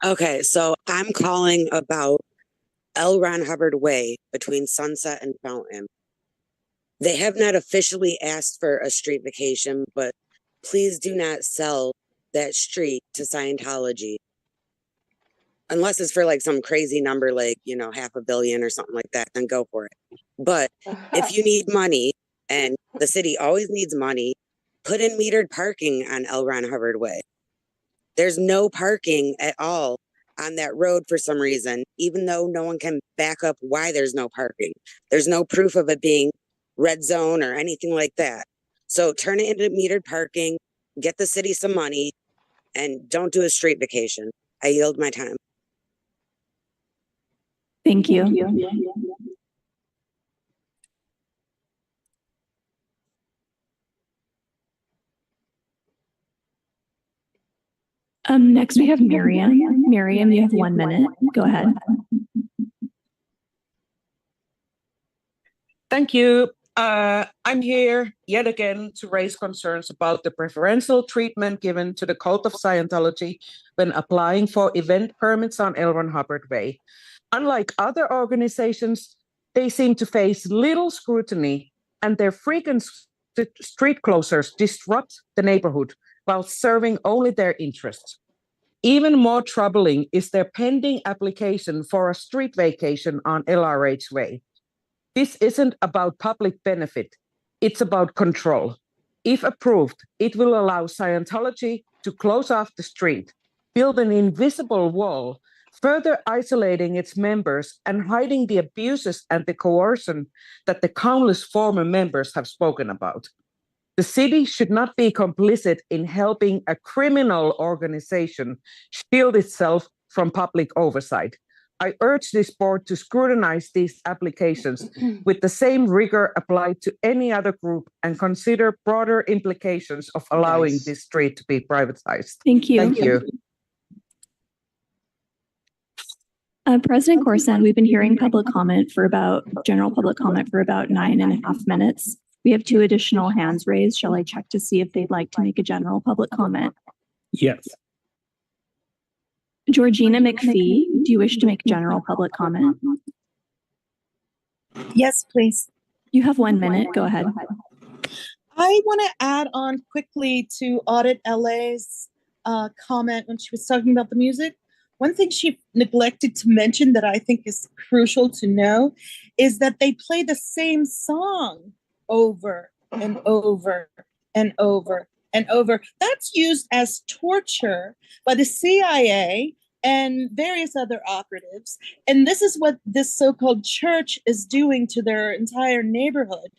S19: Okay, so I'm calling about L. Ron Hubbard Way between Sunset and Fountain. They have not officially asked for a street vacation, but please do not sell that street to Scientology. Unless it's for like some crazy number, like, you know, $500 million or something like that, then go for it. But if you need money, and the city always needs money, put in metered parking on L. Ron Hubbard Way. There's no parking at all on that road for some reason, even though no one can back up why there's no parking. There's no proof of it being red zone or anything like that. So turn it into metered parking, get the city some money, and don't do a street vacation. I yield my time.
S3: Thank you. Next we have Miriam. Miriam, you have 1 minute. Go ahead.
S20: Thank you. I'm here yet again to raise concerns about the preferential treatment given to the cult of Scientology when applying for event permits on L. Ron Hubbard Way. Unlike other organizations, they seem to face little scrutiny, and their frequent street closures disrupt the neighborhood while serving only their interests. Even more troubling is their pending application for a street vacation on LRH Way. This isn't about public benefit, it's about control. If approved, it will allow Scientology to close off the street, build an invisible wall, further isolating its members and hiding the abuses and the coercion that the countless former members have spoken about. The city should not be complicit in helping a criminal organization shield itself from public oversight. I urge this board to scrutinize these applications with the same rigor applied to any other group and consider broader implications of allowing this street to be privatized.
S3: Thank you.
S20: Thank you.
S3: President Corson, we've been hearing general public comment for about 9.5 minutes. We have 2 additional hands raised. Shall I check to see if they'd like to make a general public comment?
S8: Yes.
S3: Georgina McPhee, do you wish to make general public comment?
S21: Yes, please.
S3: You have 1 minute. Go ahead.
S21: I want to add on quickly to Audit LA's comment when she was talking about the music. One thing she neglected to mention that I think is crucial to know is that they play the same song over and over and over and over. That's used as torture by the CIA and various other operatives. And this is what this so-called church is doing to their entire neighborhood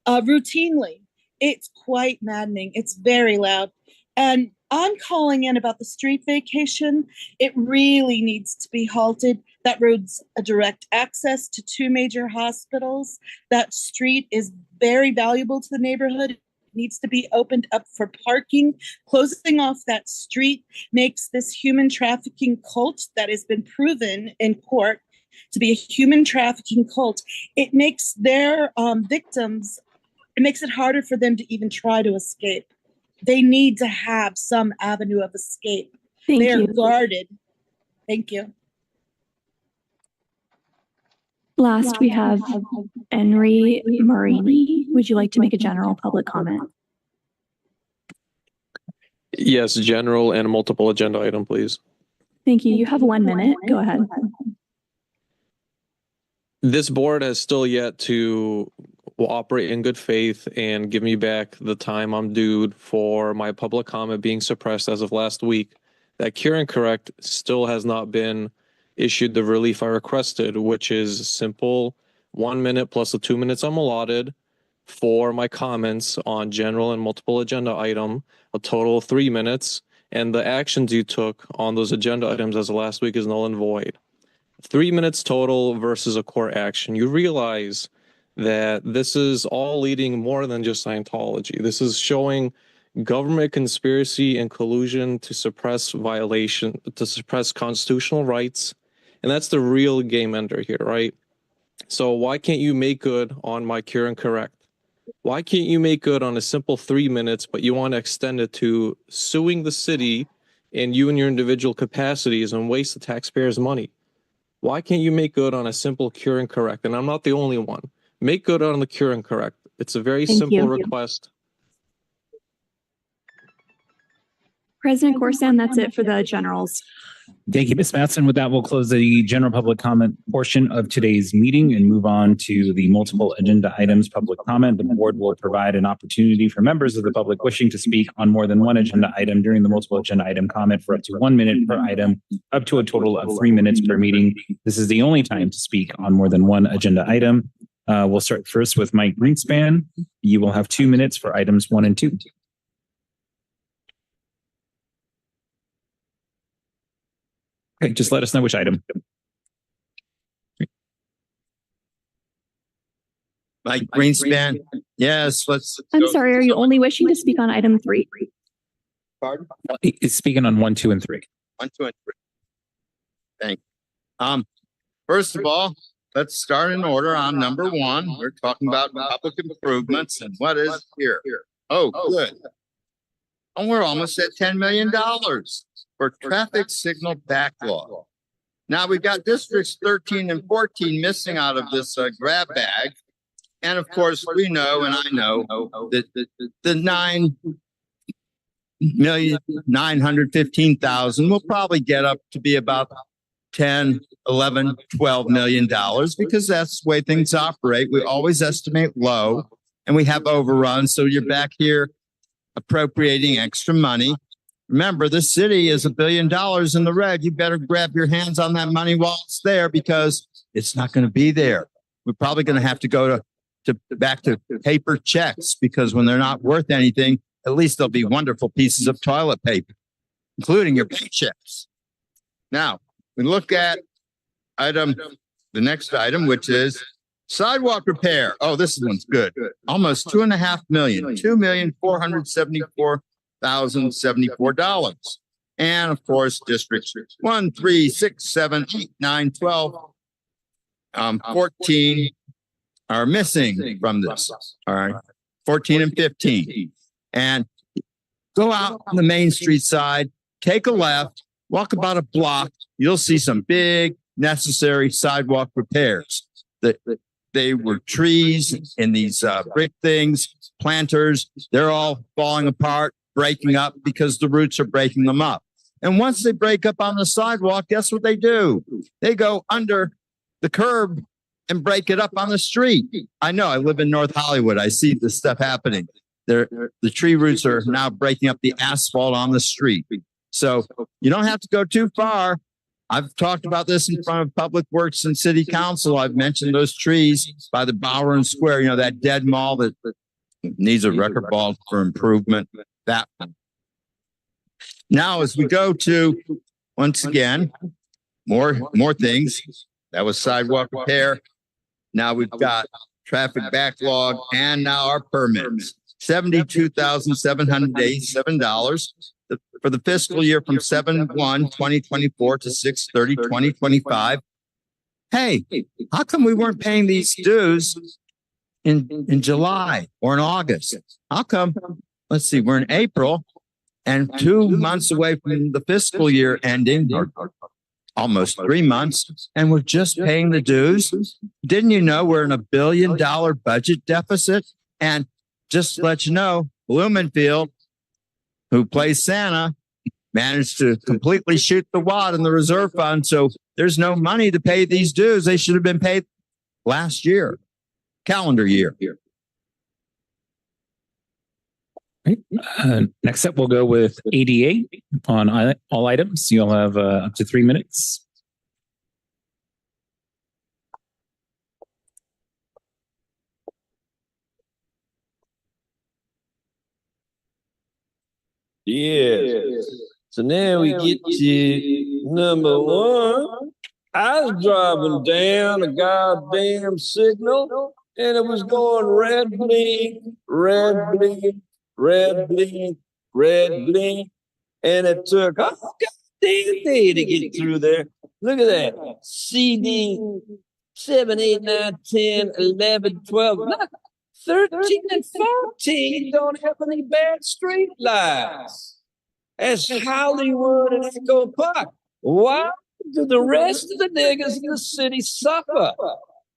S21: routinely. It's quite maddening. It's very loud. And I'm calling in about the street vacation. It really needs to be halted. That road's a direct access to 2 major hospitals. That street is very valuable to the neighborhood. It needs to be opened up for parking. Closing off that street makes this human trafficking cult that has been proven in court to be a human trafficking cult. It makes their victims, it makes it harder for them to even try to escape. They need to have some avenue of escape. They are guarded. Thank you.
S3: Last, we have Henry Marini. Would you like to make a general public comment?
S10: Yes, general and multiple agenda item, please.
S3: Thank you. You have 1 minute. Go ahead.
S10: This board has still yet to operate in good faith and give me back the time I'm due for my public comment being suppressed as of last week. That cure and correct still has not been issued the relief I requested, which is simple 1 minute plus the 2 minutes I'm allotted for my comments on general and multiple agenda item, a total of 3 minutes, and the actions you took on those agenda items as of last week is null and void. 3 minutes total versus a court action. You realize that this is all leading more than just Scientology. This is showing government conspiracy and collusion to suppress constitutional rights. And that's the real game ender here, right? So why can't you make good on my cure and correct? Why can't you make good on a simple 3 minutes, but you want to extend it to suing the city and you in your individual capacities and waste the taxpayers' money? Why can't you make good on a simple cure and correct? And I'm not the only one. Make good on the cure and correct. It's a very simple request.
S3: President Corsan, that's it for the generals.
S8: Thank you, Ms. Mattson. With that, we'll close the general public comment portion of today's meeting and move on to the multiple agenda items public comment. The board will provide an opportunity for members of the public wishing to speak on more than one agenda item during the multiple agenda item comment for up to 1 minute per item, up to a total of 3 minutes per meeting. This is the only time to speak on more than one agenda item. We'll start first with Mike Greenspan. You will have 2 minutes for items 1 and 2. Okay, just let us know which item.
S16: Mike Greenspan. Yes,
S3: I'm sorry, are you only wishing to speak on item 3?
S16: Pardon?
S8: He's speaking on 1, 2, and 3.
S16: 1, 2, and 3. Thank you. First of all, let's start in order on number 1. We're talking about public improvements and what is here. Oh, good. And we're almost at $10 million for traffic signal backlog. Now we've got districts 13 and 14 missing out of this grab bag. And of course, we know, and I know, that the 9,915,000 will probably get up to be about 10, 11, 12 million dollars, because that's the way things operate. We always estimate low and we have overruns. So you're back here appropriating extra money. Remember, the city is $1 billion in the red. You better grab your hands on that money while it's there, because it's not going to be there. We're probably going to have to go back to paper checks, because when they're not worth anything, at least they'll be wonderful pieces of toilet paper, including your paychecks. Now, we look at the next item, which is sidewalk repair. Oh, this one's good. Almost $2.5 million, $2,474,074. And of course, districts 1, 3, 6, 7, 8, 9, 12, 14 are missing from this. All right. 14 and 15. And go out on the Main Street side, take a left, walk about a block. You'll see some big necessary sidewalk repairs. They were trees in these brick things, planters. They're all falling apart, breaking up because the roots are breaking them up. And once they break up on the sidewalk, guess what they do? They go under the curb and break it up on the street. I know, I live in North Hollywood. I see this stuff happening. The tree roots are now breaking up the asphalt on the street. So you don't have to go too far. I've talked about this in front of Public Works and City Council. I've mentioned those trees by the Bower Square, you know, that dead mall that needs a record ball for improvement. That one. Now, as we go to, once again, more things. That was sidewalk repair. Now we've got traffic backlog and now our permits. $72,787 for the fiscal year from 7/1/2024 to 6/30/2025. Hey, how come we weren't paying these dues in July or in August? How come? Let's see, we're in April and 2 months away from the fiscal year ending, or almost 3 months, and we're just paying the dues. Didn't you know we're in a $1 billion budget deficit? And just to let you know, Bloomingfield who plays Santa, managed to completely shoot the wad in the reserve fund. So there's no money to pay these dues. They should have been paid last year, calendar year.
S8: Next up, we'll go with ADA on all items. You'll have up to 3 minutes.
S15: Yes. So now we get to number one. I was driving down a goddamn signal and it was going red blink, red blink, red blink, red blink. And it took a goddamn day to get through there. Look at that. CD 7, 8, 9, 10, 11, 12. Look, 13 and 14 don't have any bad street lights. That's Hollywood and Echo Park. Why do the rest of the niggas in the city suffer?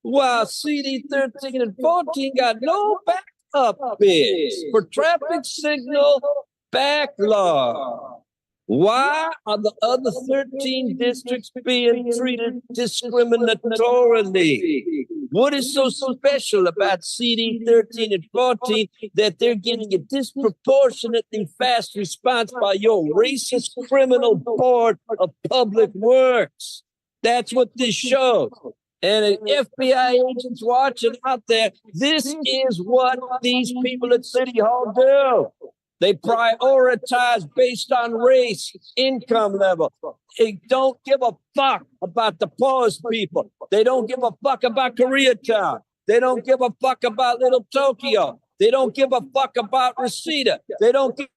S15: While CD 13 and 14 got no backup bids for traffic signal backlog. Why are the other 13 districts being treated discriminatorily? What is so special about CD 13 and 14 that they're getting a disproportionately fast response by your racist criminal board of public works? That's what this shows. And FBI agents watching out there, this is what these people at City Hall do. They prioritize based on race, income level. They don't give a fuck about the poorest people. They don't give a fuck about Koreatown. They don't give a fuck about Little Tokyo. They don't give a fuck about Reseda. They don't give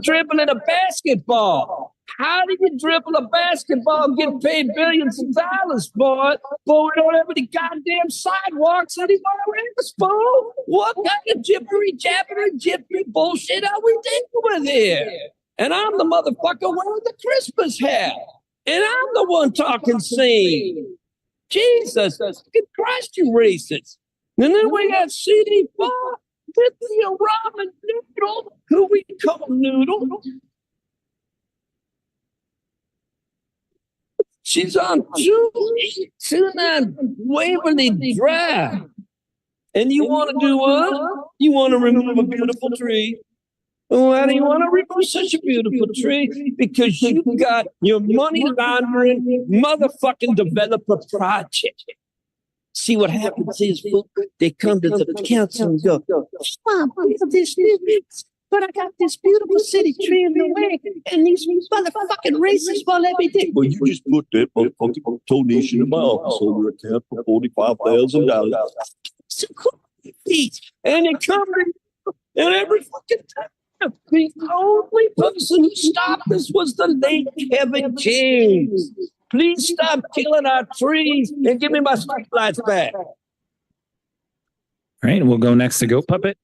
S15: dribbling a basketball. How do you dribble a basketball and get paid billions of dollars for it, but we don't have any goddamn sidewalks anywhere else, fool? What kind of jibbery bullshit are we dealing with here? And I'm the motherfucker wearing the Christmas hat. And I'm the one talking scene. Jesus Christ, you racist. And then we got CD4 with the ramen noodle, who we call Noodle. She's on 229 Waverly Drive. And you want to do what? You want to remove a beautiful tree. Why do you want to remove such a beautiful tree? Because you got your money laundering motherfucking developer project. See what happens is, they come to the council and go, Mom, but I got this beautiful city tree in the way, and these motherfucking racists won't let me do. Well, you just put that motherfucking donation in my office on your account for $45,000.
S16: So cool.
S15: And it comes and every fucking time. The only person who stopped this was the late Kevin James. Please stop killing our trees and give me my streetlights back.
S8: All right, we'll go next to Goat Puppet.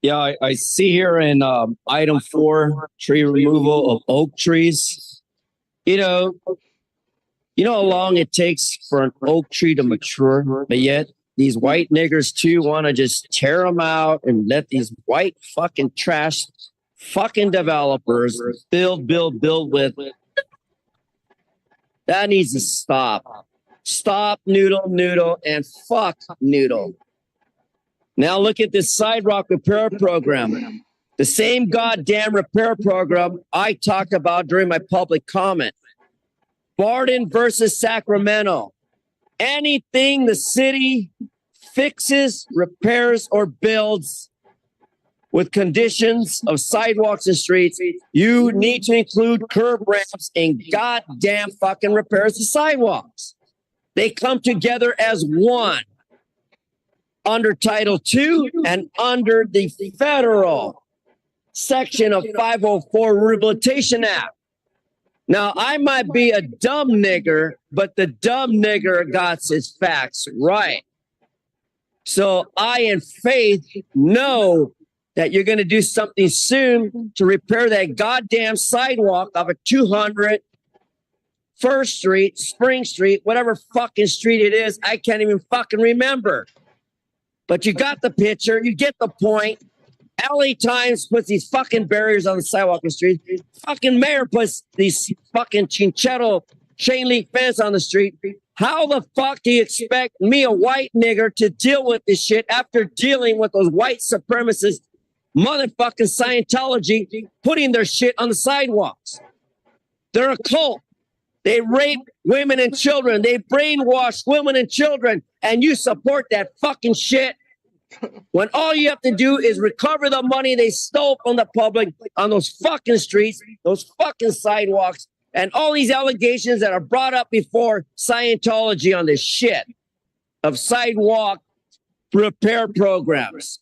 S9: Yeah, I see here in item 4, tree removal of oak trees. You know how long it takes for an oak tree to mature, but yet these white niggers too want to just tear them out and let these white fucking trash fucking developers build with. That needs to stop. Stop, Noodle, and fuck Noodle. Now look at this sidewalk repair program. The same goddamn repair program I talked about during my public comment. Barden versus Sacramento. Anything the city fixes, repairs, or builds with conditions of sidewalks and streets, you need to include curb ramps and goddamn fucking repairs to sidewalks. They come together as one under Title II and under the federal section of 504 Rehabilitation Act. Now, I might be a dumb nigger, but the dumb nigger got his facts right. So I, in faith, know that you're going to do something soon to repair that goddamn sidewalk of a 200 First Street, Spring Street, whatever fucking street it is. I can't even fucking remember. But you got the picture. You get the point. LA Times puts these fucking barriers on the sidewalk and street. Fucking mayor puts these fucking chinchero chain link fence on the street. How the fuck do you expect me, a white nigger, to deal with this shit after dealing with those white supremacist motherfucking Scientology putting their shit on the sidewalks? They're a cult. They rape women and children. They brainwash women and children. And you support that fucking shit when all you have to do is recover the money they stole from the public on those fucking streets, those fucking sidewalks, and all these allegations that are brought up before Scientology on this shit of sidewalk repair programs.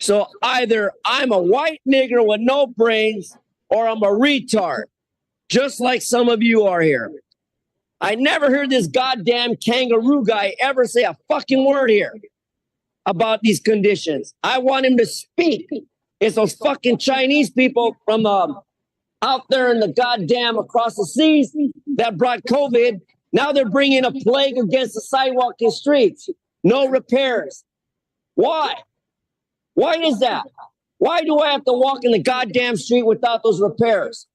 S9: So either I'm a white nigger with no brains or I'm a retard, just like some of you are here. I never heard this goddamn kangaroo guy ever say a fucking word here about these conditions. I want him to speak. It's those fucking Chinese people from out there in the goddamn across the seas that brought COVID. Now they're bringing a plague against the sidewalk and streets. No repairs. Why? Why is that? Why do I have to walk in the goddamn street without those repairs?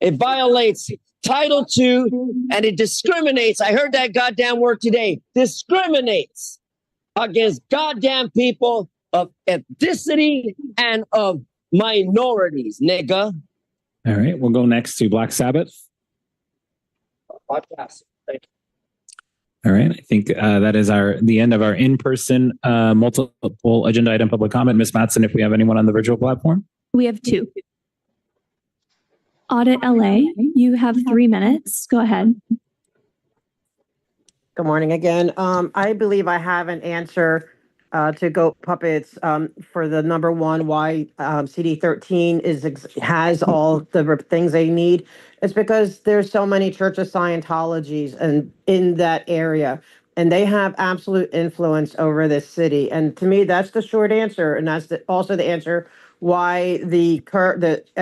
S9: It violates Title II and it discriminates. I heard that goddamn word today. Discriminates against goddamn people of ethnicity and of minorities, nigga.
S8: All right, we'll go next to Black Sabbath.
S9: Podcast. Thank you.
S8: All right, I think that is the end of our in-person multiple agenda item public comment. Ms. Matson, if we have anyone on the virtual platform.
S3: We have two. Audit LA, you have 3 minutes. Go ahead.
S4: Good morning again. I believe I have an answer to Goat Puppets for the number one why CD13 has all the things they need. It's because there's so many Church of Scientologies and in that area, and they have absolute influence over this city. And to me, that's the short answer, and that's also the answer why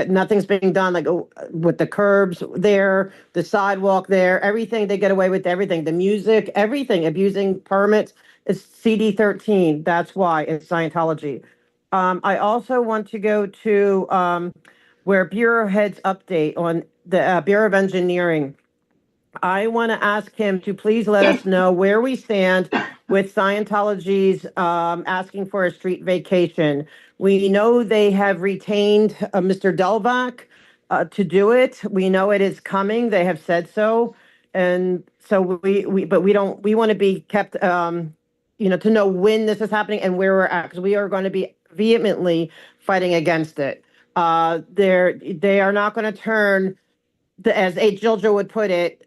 S4: nothing's being done, like with the curbs there, the sidewalk there, everything. They get away with everything, the music, everything, abusing permits. It's CD13. That's why it's Scientology. I also want to go to where Bureau heads update on the Bureau of Engineering. I want to ask him to please let us know where we stand with Scientology's asking for a street vacation. We know they have retained Mr. Delvac to do it. We know it is coming. They have said so. And so we want to be kept, to know when this is happening and where we're at, because we are going to be vehemently fighting against it. They are not going to turn, as H. Gilger would put it,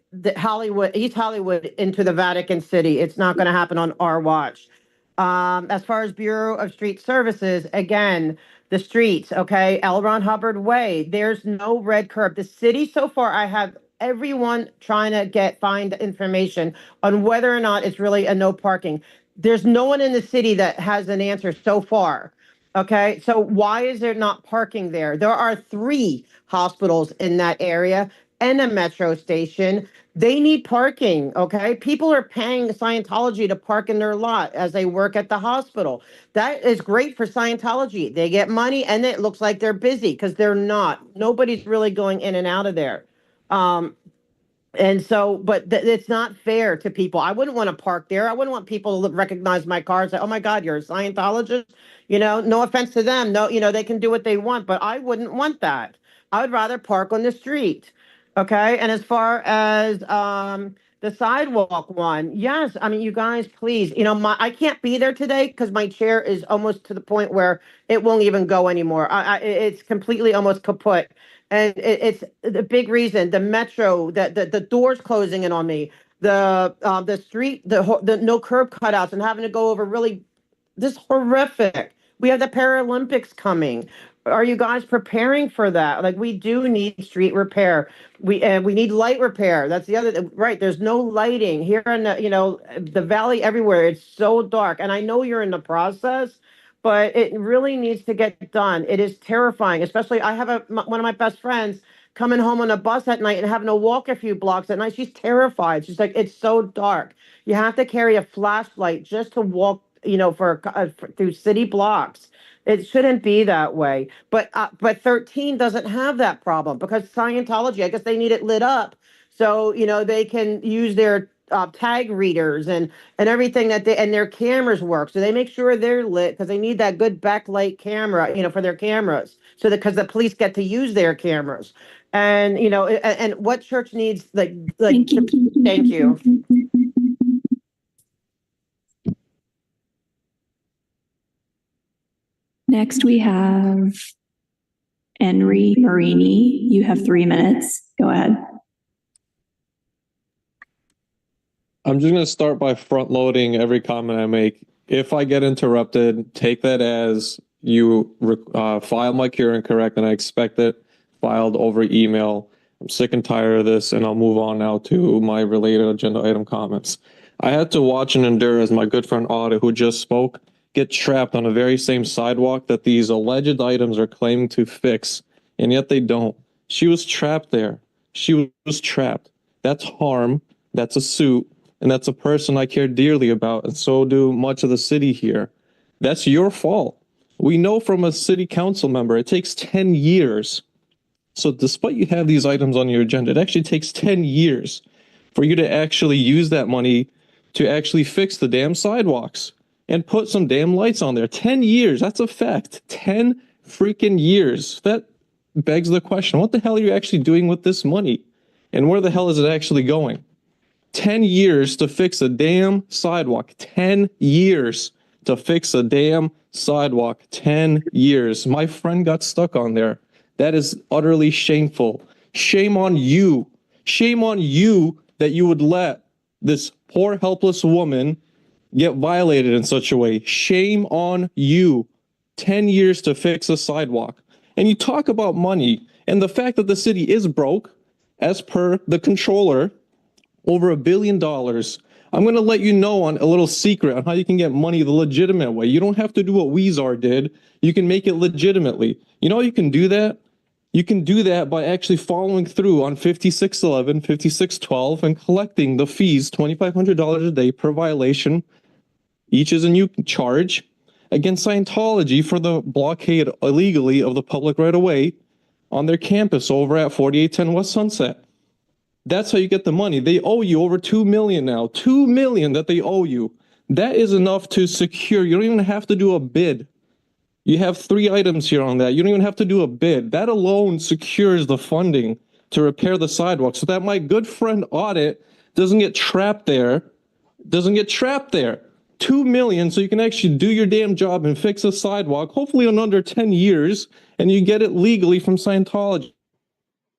S4: East Hollywood into the Vatican City. It's not going to happen on our watch. As far as Bureau of Street Services, again, the streets, okay, L. Ron Hubbard Way, there's no red curb. The city so far, I have everyone trying to find information on whether or not it's really a no parking. There's no one in the city that has an answer so far. Okay, so why is there not parking there? There are 3 hospitals in that area and a metro station. They need parking, okay? People are paying Scientology to park in their lot as they work at the hospital. That is great for Scientology. They get money and it looks like they're busy because they're not. Nobody's really going in and out of there. And so, but it's not fair to people. I wouldn't want to park there. I wouldn't want people to recognize my car and say, oh my God, you're a Scientologist. No offense to them. No, they can do what they want, but I wouldn't want that. I would rather park on the street. Okay. And as far as the sidewalk one, yes. I mean, you guys, please, I can't be there today because my chair is almost to the point where it won't even go anymore. It's completely almost kaput. And it's the big reason, the metro, the doors closing in on me, the street, the no curb cutouts and having to go over this horrific. We have the Paralympics coming. Are you guys preparing for that? Like, we do need street repair. We need light repair. That's the other, right. There's no lighting here in the valley everywhere. It's so dark. And I know you're in the process, but it really needs to get done. It is terrifying, especially I have one of my best friends coming home on a bus at night and having to walk a few blocks at night. She's terrified. She's like, it's so dark. You have to carry a flashlight just to walk, through city blocks. It shouldn't be that way. But 13 doesn't have that problem because Scientology, I guess they need it lit up so they can use their tag readers and everything and their cameras work. So they make sure they're lit because they need that good backlight camera, for their cameras. So that because the police get to use their cameras. And and what church needs thank you.
S3: Next, we have Henry Marini. You have 3 minutes. Go ahead.
S10: I'm just going to start by front loading every comment I make. If I get interrupted, take that as you filed my cure incorrect, and I expect it filed over email. I'm sick and tired of this, and I'll move on now to my related agenda item comments. I had to watch and endure as my good friend Auda, who just spoke, get trapped on the very same sidewalk that these alleged items are claiming to fix, and yet they don't. She was trapped there. She was trapped. That's harm. That's a suit. And that's a person I care dearly about, and so do much of the city here. That's your fault. We know from a city council member, it takes 10 years. So despite you have these items on your agenda, it actually takes 10 years for you to actually use that money to actually fix the damn sidewalks and put some damn lights on there. 10 years, that's a fact. 10 freaking years. That begs the question, what the hell are you actually doing with this money? And where the hell is it actually going? 10 years to fix a damn sidewalk. 10 years to fix a damn sidewalk. 10 years. My friend got stuck on there. That is utterly shameful. Shame on you. Shame on you that you would let this poor, helpless woman get violated in such a way. Shame on you. 10 years to fix a sidewalk. And you talk about money and the fact that the city is broke, as per the controller, over $1 billion. I'm going to let you know on a little secret on how you can get money the legitimate way. You don't have to do what Weezer did. You can make it legitimately. You know how you can do that? You can do that by actually following through on 5611, 5612, and collecting the fees, $2,500 a day per violation. Each is a new charge against Scientology for the blockade illegally of the public right away on their campus over at 4810 West Sunset. That's how you get the money. They owe you over $2 million now. $2 million that they owe you. That is enough to secure. You don't even have to do a bid. You have 3 items here on that. You don't even have to do a bid. That alone secures the funding to repair the sidewalk so that my good friend Audit doesn't get trapped there. $2 million so you can actually do your damn job and fix a sidewalk, hopefully in under 10 years, and you get it legally from Scientology.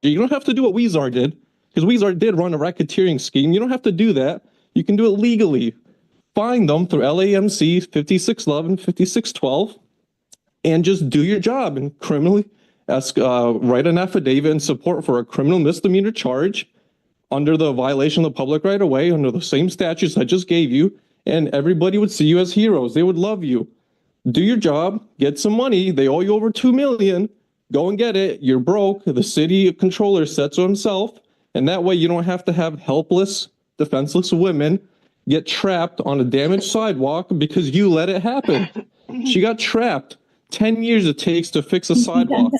S10: You don't have to do what Weezer did. Because Weezer did run a racketeering scheme. You don't have to do that. You can do it legally. Find them through LAMC 5611, 5612, and just do your job and criminally write an affidavit in support for a criminal misdemeanor charge under the violation of the public right of way, under the same statutes I just gave you, and everybody would see you as heroes. They would love you. Do your job, get some money. They owe you over $2 million. Go and get it. You're broke. The city controller said so himself. And that way you don't have to have helpless, defenseless women get trapped on a damaged sidewalk because you let it happen. She got trapped. 10 years it takes to fix a sidewalk.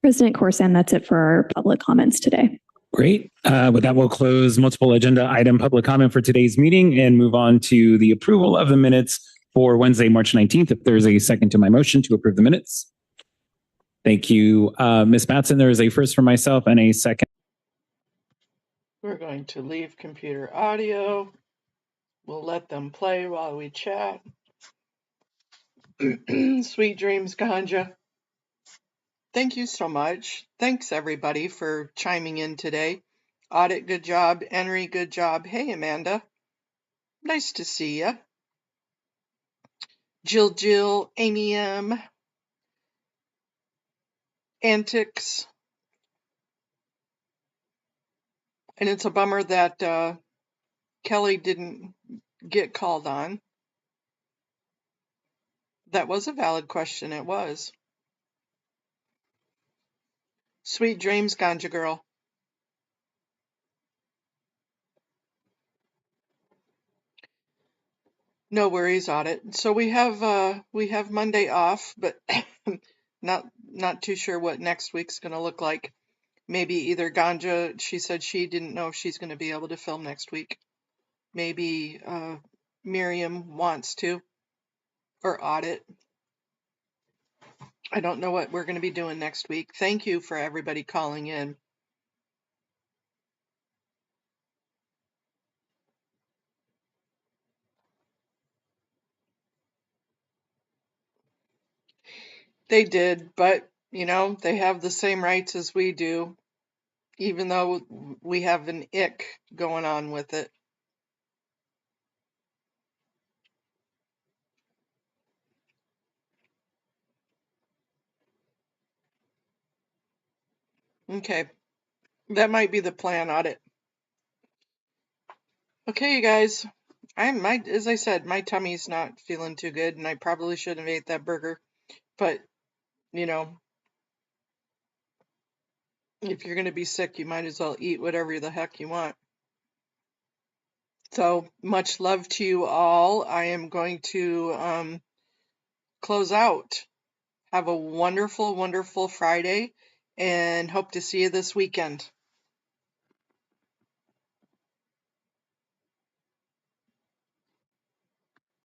S3: President Corsan, that's it for our public comments today.
S8: Great. With that, we'll close multiple agenda item public comment for today's meeting and move on to the approval of the minutes for Wednesday, March 19th. If there's a second to my motion to approve the minutes. Thank you, Ms. Matson. There is a first for myself and a second.
S1: We're going to leave computer audio. We'll let them play while we chat. Sweet dreams, Ganja. Thank you so much. Thanks, everybody, for chiming in today. Audit, good job. Henry, good job. Hey, Amanda. Nice to see ya. Jill, Amy M. antics. And it's a bummer that Kelly didn't get called on. That was a valid question. It was. Sweet dreams, Ganja girl. No worries, Audit. So we have Monday off, but not too sure what next week's gonna look like. Maybe either Ganja, she said she didn't know if she's gonna be able to film next week. Maybe Miriam wants to, or Audit. I don't know what we're gonna be doing next week. Thank you for everybody calling in. They did, but you know, they have the same rights as we do, even though we have an ick going on with it. Okay, that might be the plan, Audit. Okay, you guys, as I said, my tummy's not feeling too good, and I probably shouldn't have ate that burger. But you know, if you're gonna be sick, you might as well eat whatever the heck you want. So much love to you all. I am going to close out. Have a wonderful, wonderful Friday, and hope to see you this weekend.